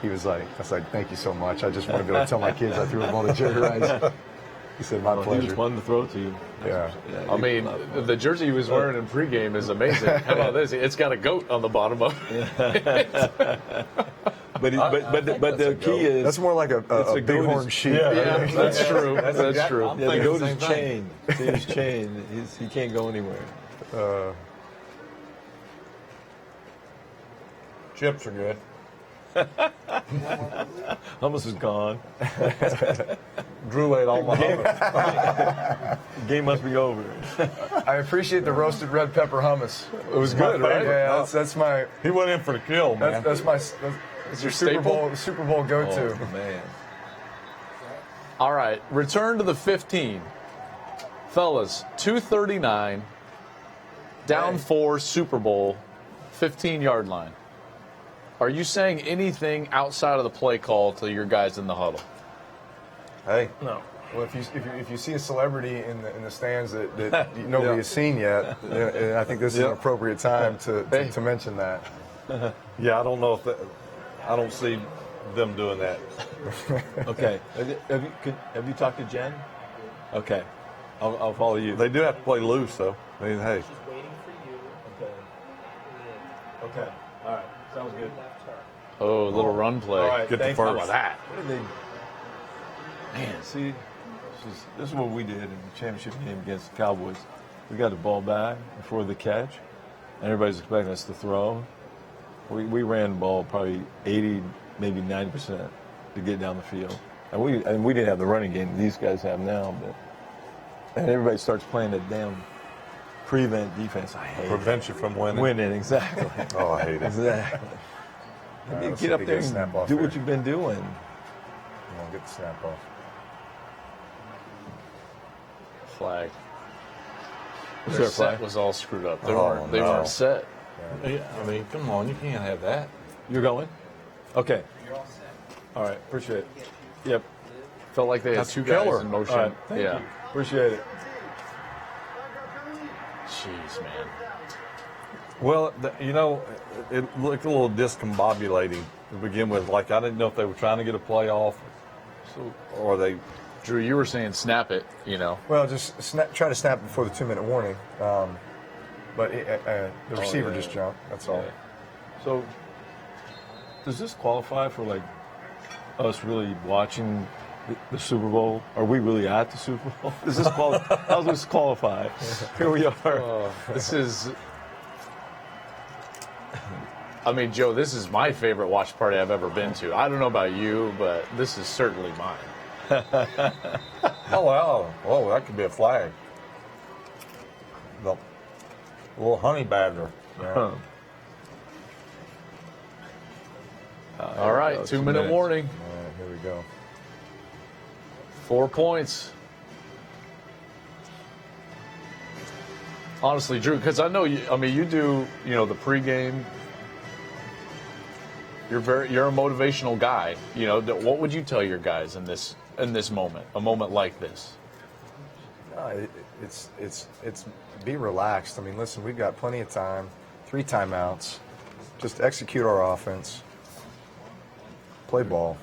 he was like, I was like, thank you so much. I just want to be able to tell my kids I threw a ball to Jerry Rice. He said, my He was pleasure. fun to throw to you. Yeah. I mean, the jersey he was wearing in pregame is amazing. How about this? It's got a goat on the bottom of it. But the key is That's more like a a bighorn goat. sheep. Yeah, that's true. That's exact- true. I'm yeah, the thinking goat the is same thing. chained. See, he's chained. He can't go anywhere. Chips are good. Hummus is gone. Drew ate all my hummus. Game must be over. I appreciate the roasted red pepper hummus. It was good, right? Yeah, that's my He went in for the kill, man. that's your Super staple? Bowl go-to. Oh, man. All right, return to the 15. Fellas, 239, down 4, Super Bowl, 15-yard line. Are you saying anything outside of the play call to your guys in the huddle? Hey, No. Well, if you see a celebrity in the stands that nobody has seen yet, then I think this is an appropriate time to mention that. yeah, I don't know if I don't see them doing that. Okay. Have you talked to Jen? Okay. I'll follow you. They do have to play loose, though. I mean, hey, Okay. All right. Sounds good. Oh, a little run play. All right. Get the thank first. you. How about that? What did they? Man, see, this is what we did in the championship game against the Cowboys. We got the ball back before the catch, and everybody's expecting us to throw. We ran the ball probably 80, maybe 90% to get down the field, and we didn't have the running game these guys have now. And everybody starts playing that damn prevent defense. I hate prevent you from winning. winning exactly. Oh, I hate it. Exactly. right, let's see Get if up he there gets and snap off do here. what you've been doing. Get the snap off. Flag. Was Their there a set flag? was all screwed up. They Oh, they no. weren't set. Yeah, I mean, come on, you can't have that. You're going? Okay. All right. Appreciate it. Yep. Felt like they had That's two killer. guys in motion. All right. Thank yeah. you. Appreciate it. Jeez, man. Well, it looked a little discombobulating to begin with. Like, I didn't know if they were trying to get a play off So, or they. Drew, you were saying snap it, Well, just try to snap before the 2-minute warning. But the receiver yeah. just jumped. That's all. So, does this qualify for like us really watching the Super Bowl? Are we really at the Super Bowl? Does this qualify? How does this qualify? Here we are. This is. I mean, Joe, this is my favorite watch party I've ever been to. I don't know about you, but this is certainly mine. Oh, wow. Whoa, that could be a flag. The little honey badger. Yeah. All right, 2-minute warning. All right, here we go. 4 points. Honestly, Drew, because I know you. I mean, you do. The pregame. You're a motivational guy. What would you tell your guys in this moment, a moment like this? It's be relaxed. I mean, listen, we've got plenty of time. 3 timeouts. Just execute our offense. Play ball.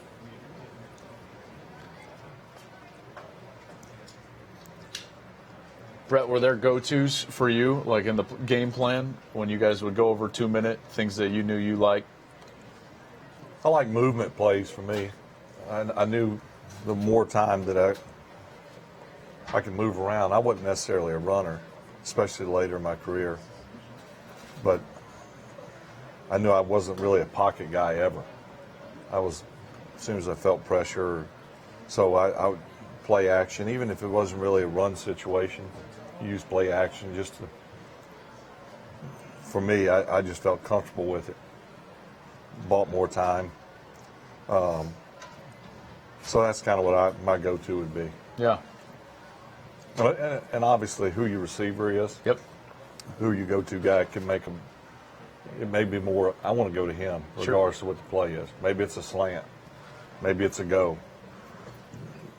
Brett, were there go-tos for you, like in the game plan, when you guys would go over 2-minute, things that you knew you liked? I like movement plays for me. I knew the more time that I could move around. I wasn't necessarily a runner, especially later in my career. But I knew I wasn't really a pocket guy ever. As soon as I felt pressure, so I would play action, even if it wasn't really a run situation, use play action just to, for me, I just felt comfortable with it. Bought more time. So that's kind of what my go-to would be. Yeah. And obviously who your receiver is. Yep. Who your go-to guy can make them. It may be more, I want to go to him, regardless of what the play is. Maybe it's a slant. Maybe it's a go.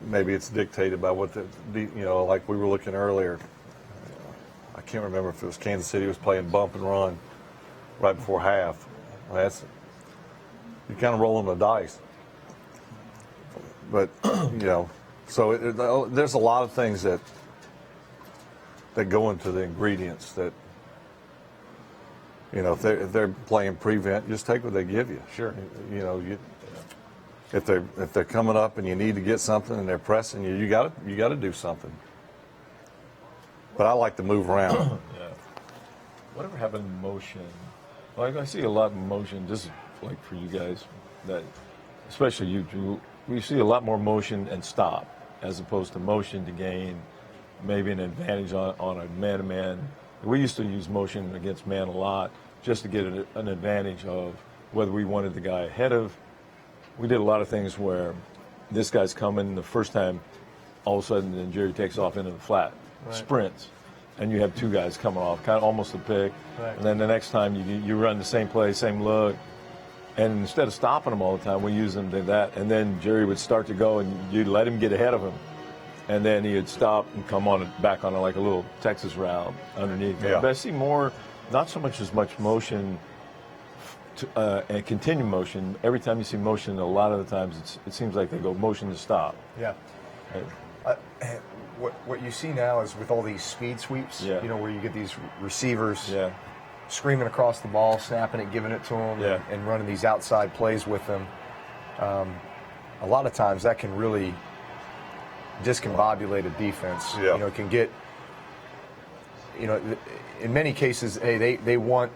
Maybe it's dictated by what like we were looking earlier. I can't remember if it was Kansas City was playing bump and run right before half. You're kind of rolling the dice. But, so there's a lot of things that go into the ingredients that, if they're playing prevent, just take what they give you. Sure. If they're coming up and you need to get something and they're pressing you, you got to do something. But I like to move around. Yeah. Whatever happened to motion? Like I see a lot of motion. This is like for you guys, that especially you, Drew. We see a lot more motion and stop as opposed to motion to gain maybe an advantage on a man-to-man. We used to use motion against man a lot just to get an advantage of whether we wanted the guy ahead of. We did a lot of things where this guy's coming the first time, all of a sudden then Jerry takes off into the flat, sprints, and you have 2 guys coming off, kind of almost a pick. Right. And then the next time you run the same play, same look, and instead of stopping them all the time, we use them to that. And then Jerry would start to go, and you'd let him get ahead of him, and then he'd stop and come back on like a little Texas route underneath. Yeah. But I see more, not so much as much motion. And continue motion. Every time you see motion, a lot of the times it seems like they go motion to stop. Yeah. Right? What you see now is with all these speed sweeps, where you get these receivers screaming across the ball, snapping it, giving it to them, and running these outside plays with them. A lot of times that can really discombobulate a defense. Yeah. It can get, in many cases, hey, they want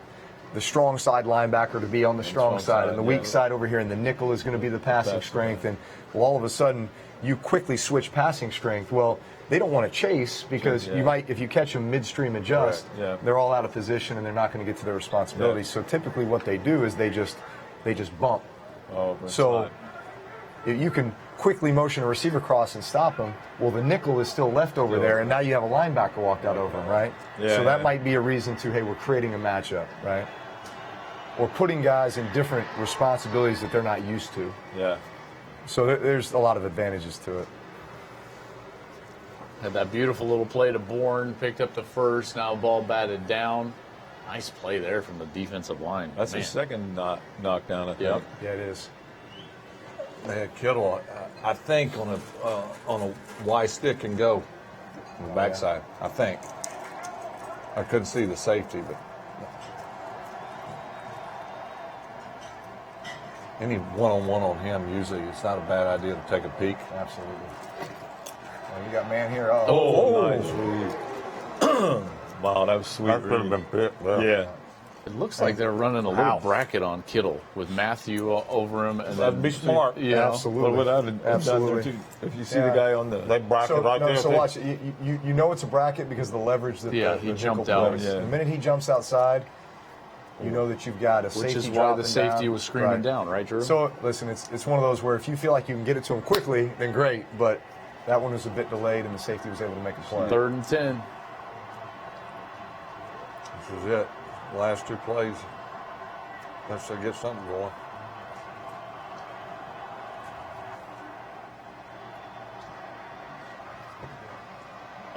the strong side linebacker to be on the strong side, and the weak side over here, and the nickel is going to be the passing strength. And all of a sudden, you quickly switch passing strength. Well, they don't want to chase because you might, if you catch them midstream adjust, they're all out of position and they're not going to get to their responsibilities. So typically, what they do is they just bump. So if you can quickly motion a receiver cross and stop them, well, the nickel is still left over there, and now you have a linebacker walked out over him, right? So that might be a reason to, hey, we're creating a matchup, right? Or putting guys in different responsibilities that they're not used to. Yeah. So there's a lot of advantages to it. Had that beautiful little play to Bourne, picked up the first, now ball batted down. Nice play there from the defensive line. That's the second knockdown, I think. Yep. Yeah, it is. Man, Kittle, I think on a Y stick can go on the backside. I think. I couldn't see the safety, but any one-on-one on him, usually it's not a bad idea to take a peek. Absolutely. Well, you got man here. Nice read. Wow, that was sweet. That could have been picked. Yeah. It looks like they're running a little bracket on Kittle with Matthew over him. And That'd be smart. Yeah, Absolutely. But without Absolutely. if you see the guy on the They bracket right there. So watch. You know it's a bracket because of the leverage that he the jumped nickel out. plays. Yeah. The minute he jumps outside, you know that you've got a safety which is why dropping the safety down. was screaming Right. down, right, Drew? So listen, it's one of those where if you feel like you can get it to him quickly, then great. But that one was a bit delayed, and the safety was able to make a play. 3rd and 10. This is it. Last 2 plays. Let's get something going.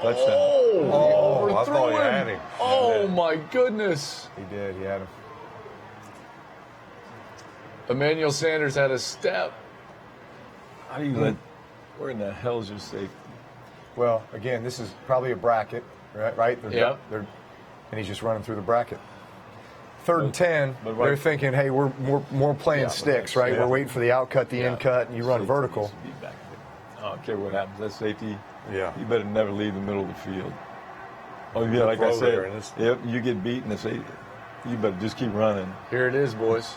touchdown. Oh, I thought he Overthrew had him. Oh, my goodness. He did. He had him. Emmanuel Sanders had a step. How do you let? Where in the hell is your safety? Well, again, this is probably a bracket, right? Yep. And he's just running through the bracket. 3rd and 10, but they're right- thinking, hey, we're more playing sticks, right? yeah. We're waiting for the out cut, the in cut, and you run Safety vertical. needs to be back there. I don't care what happens. That safety, Yeah. you better never leave the middle of the field. Oh, yeah, like I throw there, and said, it's- if you get beaten, you better just keep running. Here it is, boys.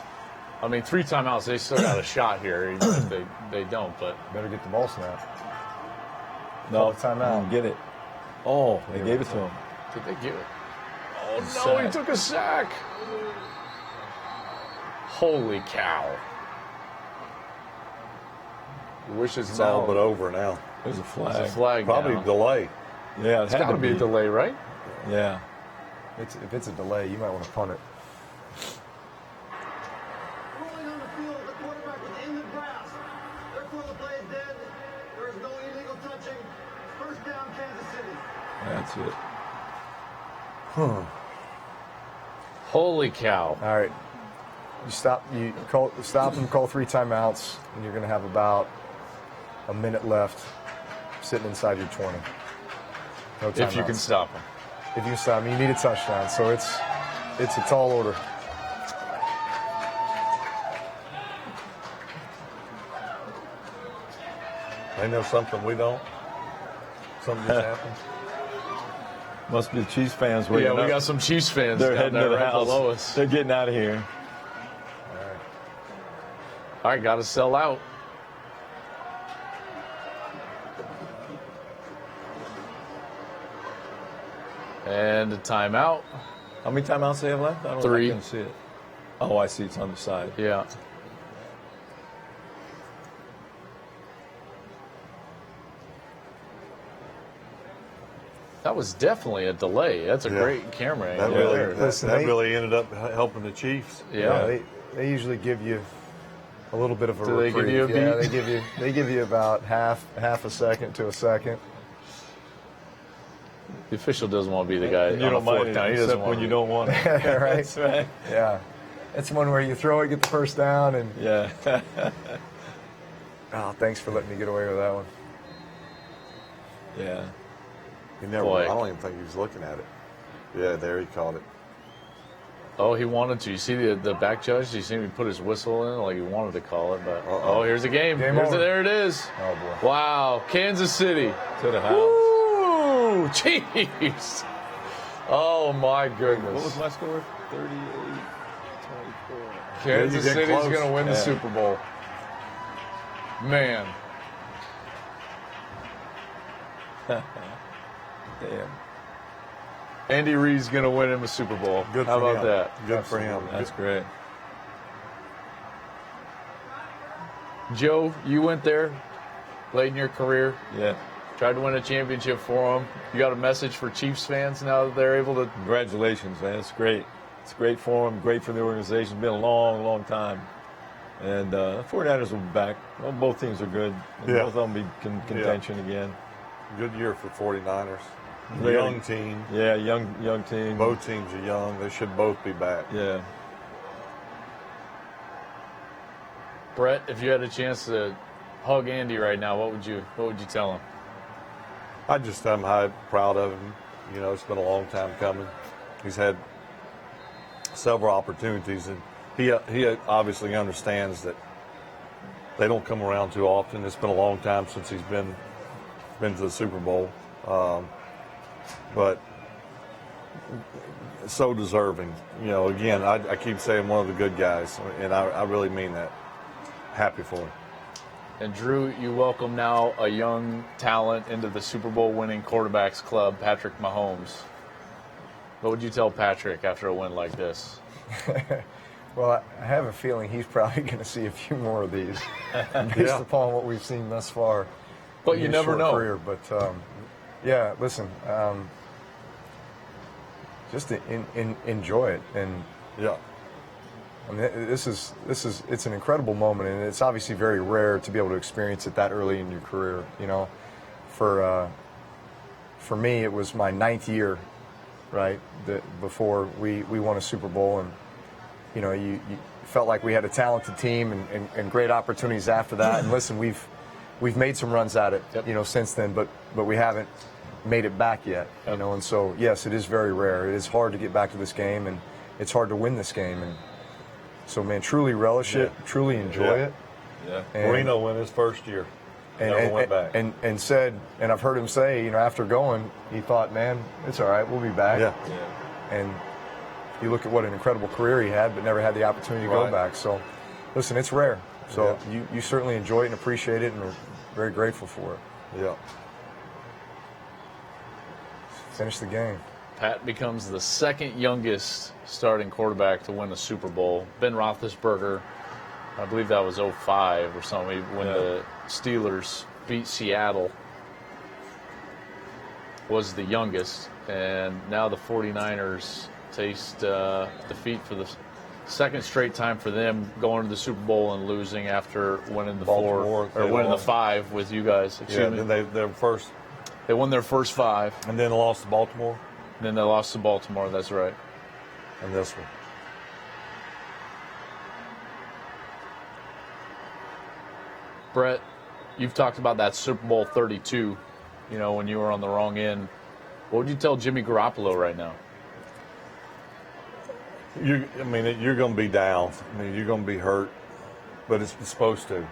I mean, 3 timeouts. They still got a shot here, even if they don't. But Better get the ball snap. No, timeout. Get it. Oh, they gave it to him. did they give it? Oh, no, Sack. he took a sack. Holy cow. I wish It's all but over now. There's a flag. There's a flag Probably now. delay. Yeah, It's got to be a delay, right? Yeah. If it's a delay, you might want to punt it. Rolling on the field, the quarterback was in the grass. Therefore, the play is dead. There is no illegal touching. First down, Kansas City. That's it. Holy cow. All right. Stop him, call 3 timeouts, and you're going to have about a minute left sitting inside your 20. No If you timeouts. can stop him. If you can stop him, you need a touchdown. So it's a tall order. They know something we don't. Something just happens. Must be the Chiefs fans Yeah, waiting we up. got some Chiefs fans They're down heading there to the right house. below us. They're getting out of here. All right, got to sell out. And a timeout. How many timeouts they have left? I don't 3. I can't see it. Oh, I see. It's on the side. Yeah. That was definitely a delay. That's a Yeah. great camera That angle really, there. Listen, that they- really ended up helping the Chiefs. Yeah. They usually give you a little bit of a Do they give reprieve. you a Yeah, beat? they give you about half a second to a second. The official doesn't want to be the guy You on don't the 4th mind it, down. He doesn't except want when to you be. don't want it. Right? That's right. Yeah. It's one where you throw it, get the first down, and Yeah. oh, thanks for letting me get away with that one. Yeah. He never. Boy. I don't even think he was looking at it. Yeah, there he caught it. Oh, he wanted to. You see the back judge? You see him put his whistle in like he wanted to call it, but Uh-oh. here's the game. Game Here's over. there it is. Oh boy. Wow, Kansas City. To the house. Woo! Jeez. Oh my goodness. What was my score? 38-24. Kansas You get City's close. going to win the Yeah. Super Bowl. Man. Damn. Andy Reid's going to win him a Super Bowl. Good How for about him. that? Good for him. That's great. Joe, you went there late in your career, Yeah. tried to win a championship for them. You got a message for Chiefs fans now that they're able to. Congratulations, man. It's great. It's great for them, great for the organization. It's been a long, long time. And 49ers will be back. Well, both teams are good. And Yeah. both of them be contention again. Good year for 49ers. Really? Young team. Yeah, young team. Both teams are young. They should both be back. Yeah. Brett, if you had a chance to hug Andy right now, what would you tell him? I'm proud of him. You know, it's been a long time coming. He's had several opportunities, and he obviously understands that they don't come around too often. It's been a long time since he's been to the Super Bowl, but so deserving. You know, again, I keep saying one of the good guys, and I really mean that. Happy for him. And Drew, you welcome now a young talent into the Super Bowl winning quarterbacks club, Patrick Mahomes. What would you tell Patrick after a win like this? Well, I have a feeling he's probably going to see a few more of these based upon what we've seen thus far. But you never know. Career. But yeah, listen, just enjoy it, and Yeah. I mean, it's an incredible moment, and it's obviously very rare to be able to experience it that early in your career. You know, for me, it was my 9th year, right, before we won a Super Bowl, and you know, you felt like we had a talented team and great opportunities after that. And listen, we've made some runs at it, you know, since then, but we haven't made it back yet, you know. And so, yes, it is very rare. It is hard to get back to this game, and it's hard to win this game. And so, man, truly relish it, truly enjoy it. Yeah. And Marino won his first year. Never went back. And said, and I've heard him say, you know, after going, he thought, man, it's all right, we'll be back. Yeah. And you look at what an incredible career he had, but never had the opportunity to go back. So, listen, it's rare. So you certainly enjoy it and appreciate it, and we're very grateful for it. Yeah. Finish the game. Pat becomes the second youngest starting quarterback to win a Super Bowl. Ben Roethlisberger, I believe that was 05 or something, when the Steelers beat Seattle, was the youngest. And now the 49ers taste defeat for the second straight time for them, going to the Super Bowl and losing after winning the winning the 5 with you guys. Excuse me. Then they won their first 5. And then lost to Baltimore. And then they lost to Baltimore, that's right. And this one. Brett, you've talked about that Super Bowl 32, you know, when you were on the wrong end. What would you tell Jimmy Garoppolo right now? You're going to be down. I mean, you're going to be hurt, but it's supposed to.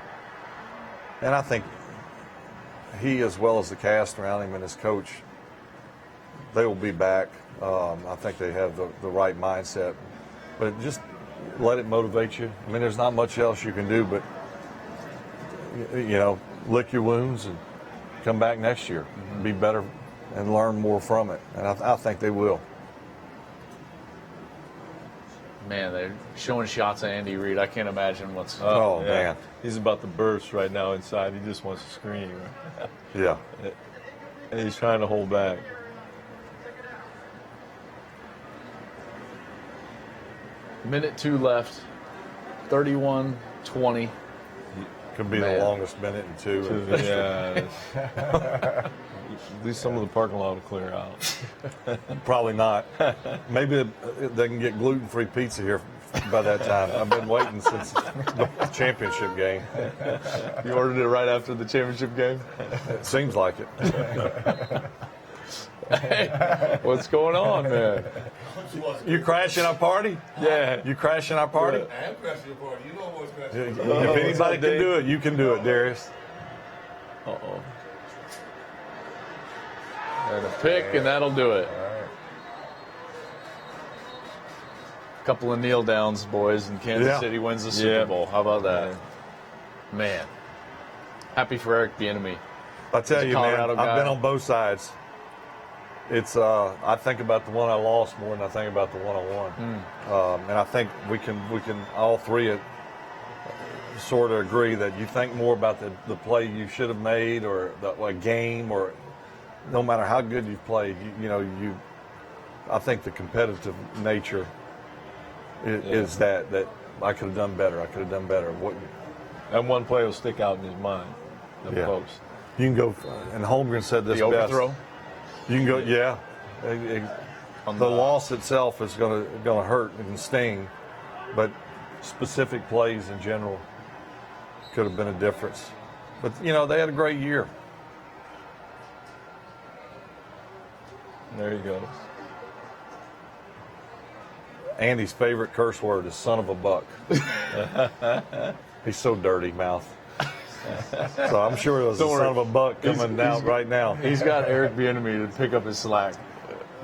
And I think he, as well as the cast around him and his coach, they will be back. I think they have the right mindset. But just let it motivate you. I mean, there's not much else you can do but, you know, lick your wounds and come back next year, be better and learn more from it. And I think they will. Man, they're showing shots of Andy Reid. I can't imagine what's... Oh, man. He's about to burst right now inside. He just wants to scream. Yeah. And he's trying to hold back. Minute 2 left. 31-20. Could be the longest minute in 2. Yeah. At least some of the parking lot will clear out. Probably not. Maybe they can get gluten-free pizza here by that time. I've been waiting since the championship game. You ordered it right after the championship game? It seems like it. Hey, what's going on, man? You crashing our party? Yeah. You crashing our party? I am crashing your party. You know I'm always crashing your If party. anybody can do it, you can do it, Darius. Uh-oh. And a pick, and that'll do it. A couple of kneel downs, boys, and Kansas City wins the Super Bowl. How about that? Man. Happy for Eric Bieniemy. I tell you, man, Colorado guy. I've been on both sides. It's I think about the one I lost more than I think about the one I won. And I think we can all three sort of agree that you think more about the play you should have made, or a game, or no matter how good you've played, I think the competitive nature is that I could have done better. I could have done better. That one play will stick out in his mind. The post. You can go, and Holmgren said this The best. overthrow? You can go, the loss itself is going to hurt and sting, but specific plays in general, could have been a difference. But, you know, they had a great year. There you go. Andy's favorite curse word is son of a buck. He's so dirty mouth. So I'm sure it was a son of a buck coming out right now. He's got Eric Bieniemy to pick up his slack.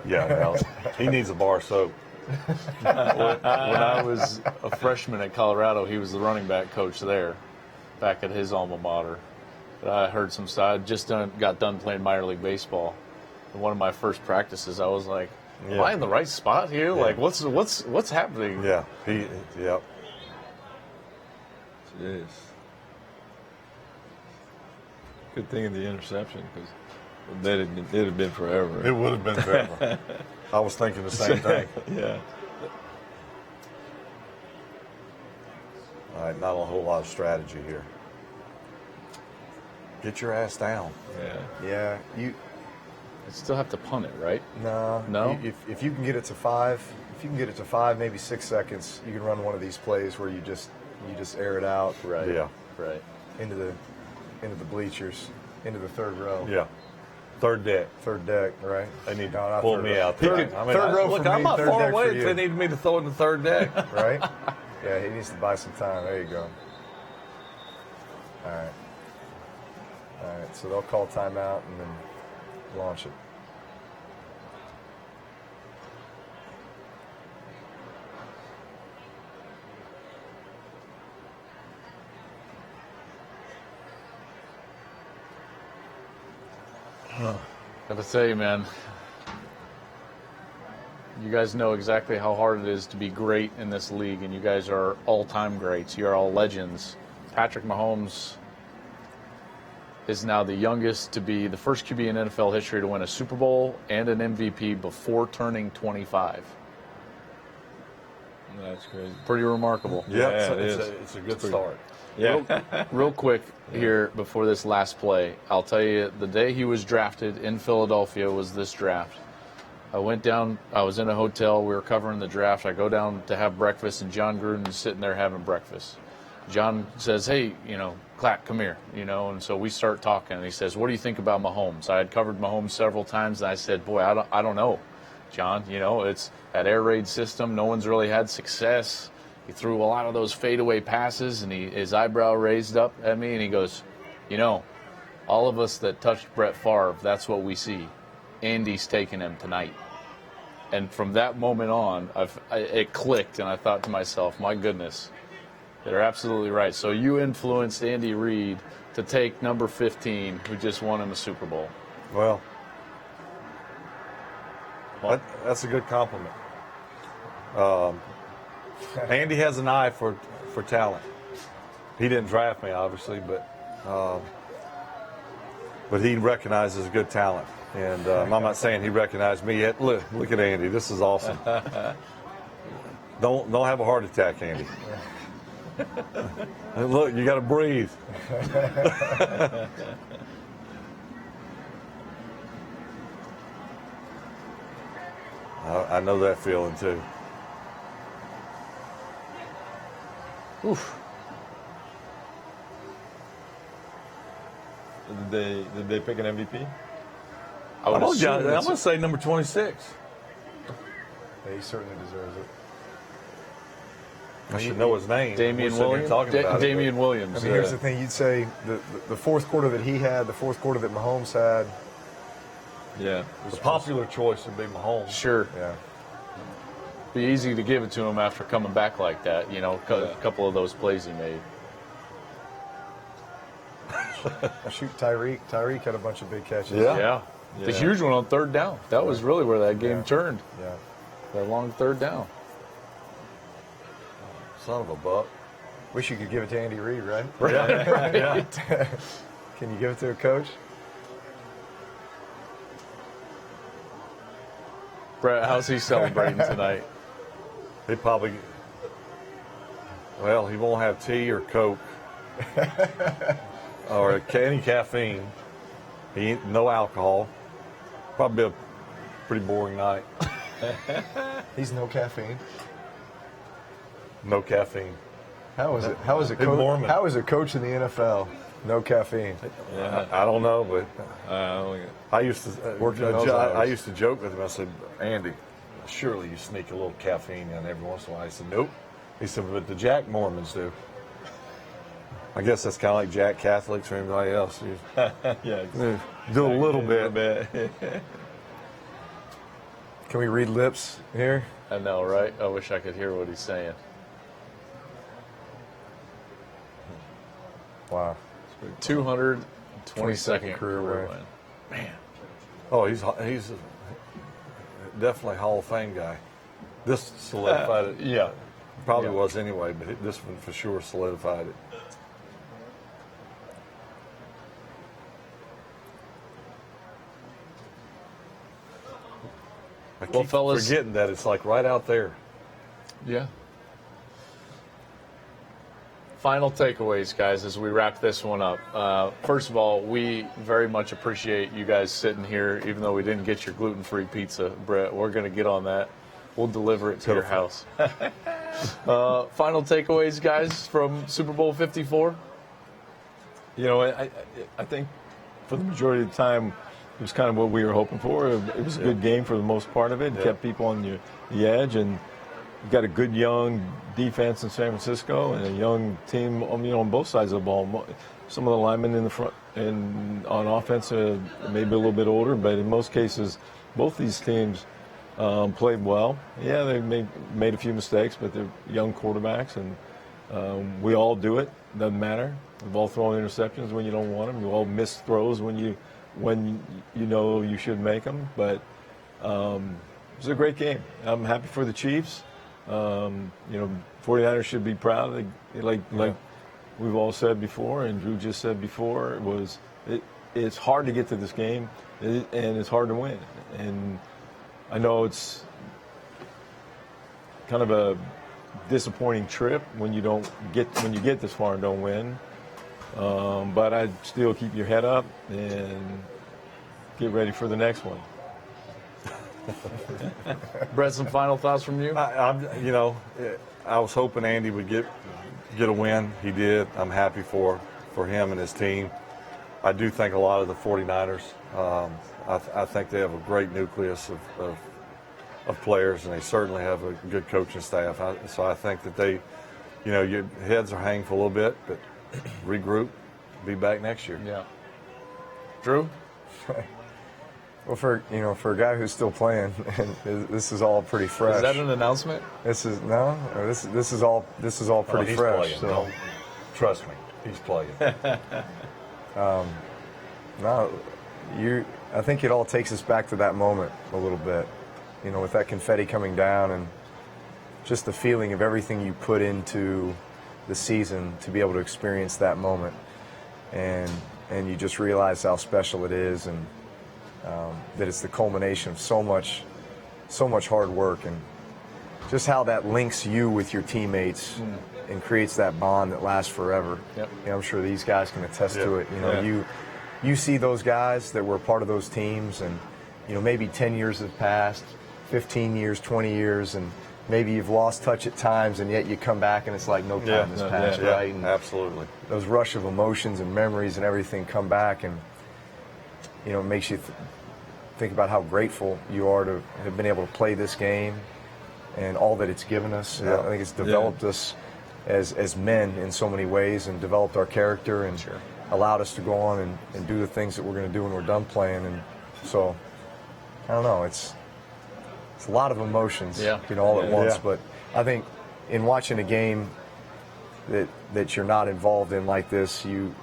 Yeah, well, he needs a bar of soap. When I was a freshman at Colorado, he was the running back coach there, back at his alma mater. But I heard some side. Got done playing minor league baseball. And one of my first practices, I was like, "Am I in the right spot here? Yeah. Like, what's happening?" Yeah, It is. Good thing in the interception because it'd have been forever. It would have been forever. I was thinking the same thing. Yeah. All right, not a whole lot of strategy here. Get your ass down. Yeah. Yeah, you Still have to punt it, right? no. If you can get it to 5, maybe 6 seconds, you can run one of these plays where you just air it out Right. Yeah, Right. into the bleachers, into the third row. yeah. Third deck. Third deck, right? They need No, to not pull third me row. out there. Third row look, for I'm me, not third far deck away for if you. they needed me to throw it in the third deck. Right? Yeah, he needs to buy some time. There you go. All right, so they'll call timeout and then launch it. Got to tell you, man, you guys know exactly how hard it is to be great in this league, and you guys are all-time greats. You're all legends. Patrick Mahomes is now the youngest to be the first QB in NFL history to win a Super Bowl and an MVP before turning 25. That's crazy. Pretty remarkable. Yeah, it is. It's a good start. Yeah. Real quick here before this last play, I'll tell you the day he was drafted in Philadelphia was this draft. I went down, I was in a hotel, we were covering the draft. I go down to have breakfast, and John Gruden's sitting there having breakfast. John says, "Hey, Klatt, come here," and so we start talking, and he says, "What do you think about Mahomes?" I had covered Mahomes several times, and I said, "Boy, I don't know, John. It's that air raid system. No one's really had success. He threw a lot of those fadeaway passes," and his eyebrow raised up at me, and he goes, all of us that touched Brett Favre, that's what we see. Andy's taking him tonight." And from that moment on, it clicked, and I thought to myself, my goodness, they're absolutely right. So you influenced Andy Reid to take number 15, who just won him a Super Bowl. Well, that's a good compliment. Andy has an eye for talent. He didn't draft me, obviously, but he recognizes good talent. And I'm not saying he recognized me yet. Look at Andy. This is awesome. Don't have a heart attack, Andy. Look, you got to breathe. I know that feeling too. Oof. Did they pick an MVP? I would assume I'm that's- going to say number 26. Yeah, he certainly deserves it. I should know his name. Damien We're sitting here Williams. talking about it, Damien Williams. I mean, here's the thing. You'd say the fourth quarter that he had, the fourth quarter that Mahomes had. Yeah. but the popular choice would be Mahomes. Sure. Yeah. Be easy to give it to him after coming back like that, a couple of those plays he made. Shoot, Tyreek. Tyreek had a bunch of big catches. Yeah. The huge one on third down. That was really where that game Yeah. turned. Yeah. That long third down. Son of a buck. Wish you could give it to Andy Reid, right? Yeah. Can you give it to a coach? Brett, how's he celebrating tonight? He probably, he won't have tea or Coke or any caffeine. He ain't no alcohol. Probably a pretty boring night. He's no caffeine. No caffeine. How is it? How is it? Mormon. How is a coach in the NFL? No caffeine. Yeah, I don't know, but I used to joke with him. I said, Andy, surely you sneak a little caffeine in every once in a while. He said, nope. He said, but the Jack Mormons do. I guess that's kind of like Jack Catholics or anybody else. Yeah, Do a little bit. Can we read lips here? I know, right? I wish I could hear what he's saying. Wow. 222nd career win. Man. Oh, he's definitely a Hall of Fame guy. This solidified it. yeah. Probably was anyway, but this one for sure solidified it. I keep fellas, forgetting that it's like right out there. Yeah. Final takeaways, guys, as we wrap this one up. First of all, we very much appreciate you guys sitting here, even though we didn't get your gluten-free pizza, Brett. We're going to get on that. We'll deliver it to your house. Final takeaways, guys, from Super Bowl 54? You know, I think for the majority of the time, it was kind of what we were hoping for. It was a good game for the most part of it. It kept people on the edge, and you got a good young defense in San Francisco and a young team, on both sides of the ball. Some of the linemen in the front and on offense maybe a little bit older, but in most cases, both these teams played well. Yeah, they made a few mistakes, but they're young quarterbacks, and we all do it. Doesn't matter. We've all thrown interceptions when you don't want them. You all miss throws when you know you should make them. But it was a great game. I'm happy for the Chiefs. 49ers should be proud. Like we've all said before, and Drew just said before, it's hard to get to this game, and it's hard to win. And I know it's kind of a disappointing trip when you get this far and don't win. But I'd still keep your head up and get ready for the next one. Brett, some final thoughts from you? I was hoping Andy would get a win. He did. I'm happy for him and his team. I do think a lot of the 49ers, I think they have a great nucleus of players, and they certainly have a good coaching staff. So I think that they, your heads are hanging for a little bit, but regroup, be back next year. Yeah. Drew? Well, for a guy who's still playing, and this is all pretty fresh. Is that an announcement? This is all pretty fresh. Playing. So No, trust me, he's playing. I think it all takes us back to that moment a little bit, with that confetti coming down and just the feeling of everything you put into the season to be able to experience that moment, and you just realize how special it is, and that it's the culmination of so much hard work, and just how that links you with your teammates and creates that bond that lasts forever. Yep. I'm sure these guys can attest to it. You see those guys that were part of those teams, and maybe 10 years have passed, 15 years, 20 years, and maybe you've lost touch at times, and yet you come back and it's like no time has passed, right? And absolutely. those rush of emotions and memories and everything come back, and it makes you think about how grateful you are to have been able to play this game and all that it's given us. Yeah. I think it's developed us as men in so many ways, and developed our character, and allowed us to go on and do the things that we're going to do when we're done playing. And so, I don't know, it's a lot of emotions, all at once. But I think in watching a game that you're not involved in like this, you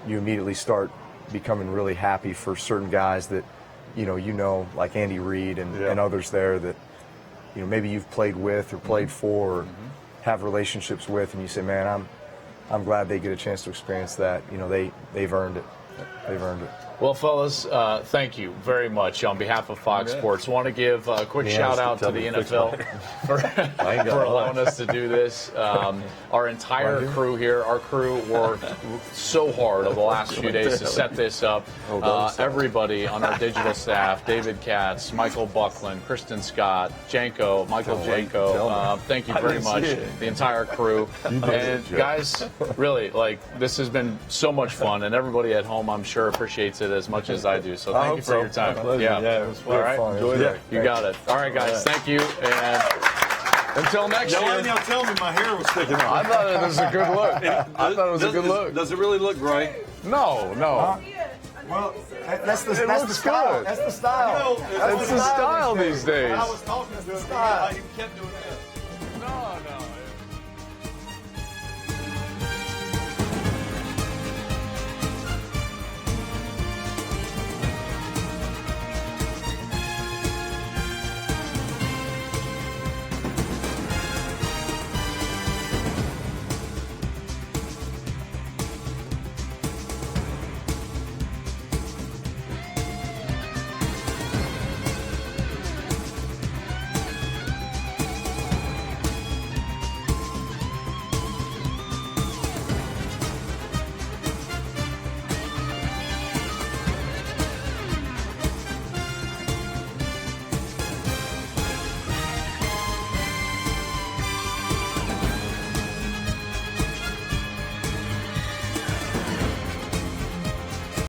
immediately start becoming really happy for certain guys that like Andy Reid and others there that maybe you've played with or played for or have relationships with, and you say, man, I'm glad they get a chance to experience that. They've earned it. They've earned it. Well, fellas, thank you very much on behalf of Fox Sports. Want to give a quick shout out to the NFL for allowing us to do this. Our entire crew here, our crew worked so hard over the last few days to set this up. Everybody on our digital staff, David Katz, Michael Buckland, Kristen Scott, Janko, Michael Janko. Thank you very much, the entire crew. And guys, really, this has been so much fun, and everybody at home, I'm sure, appreciates it as much as I do. So thank you for your time. Yeah, it was all right. fun. Enjoy that. You got it. All right, guys. Thank you. And until next year. Y'all tell me my hair was sticking out. I thought it was a good look. I thought it was a good look. Does it really look great? No. Well, that's the style. Good. That's the style. It's the style these days. I was talking to him. He kept doing that.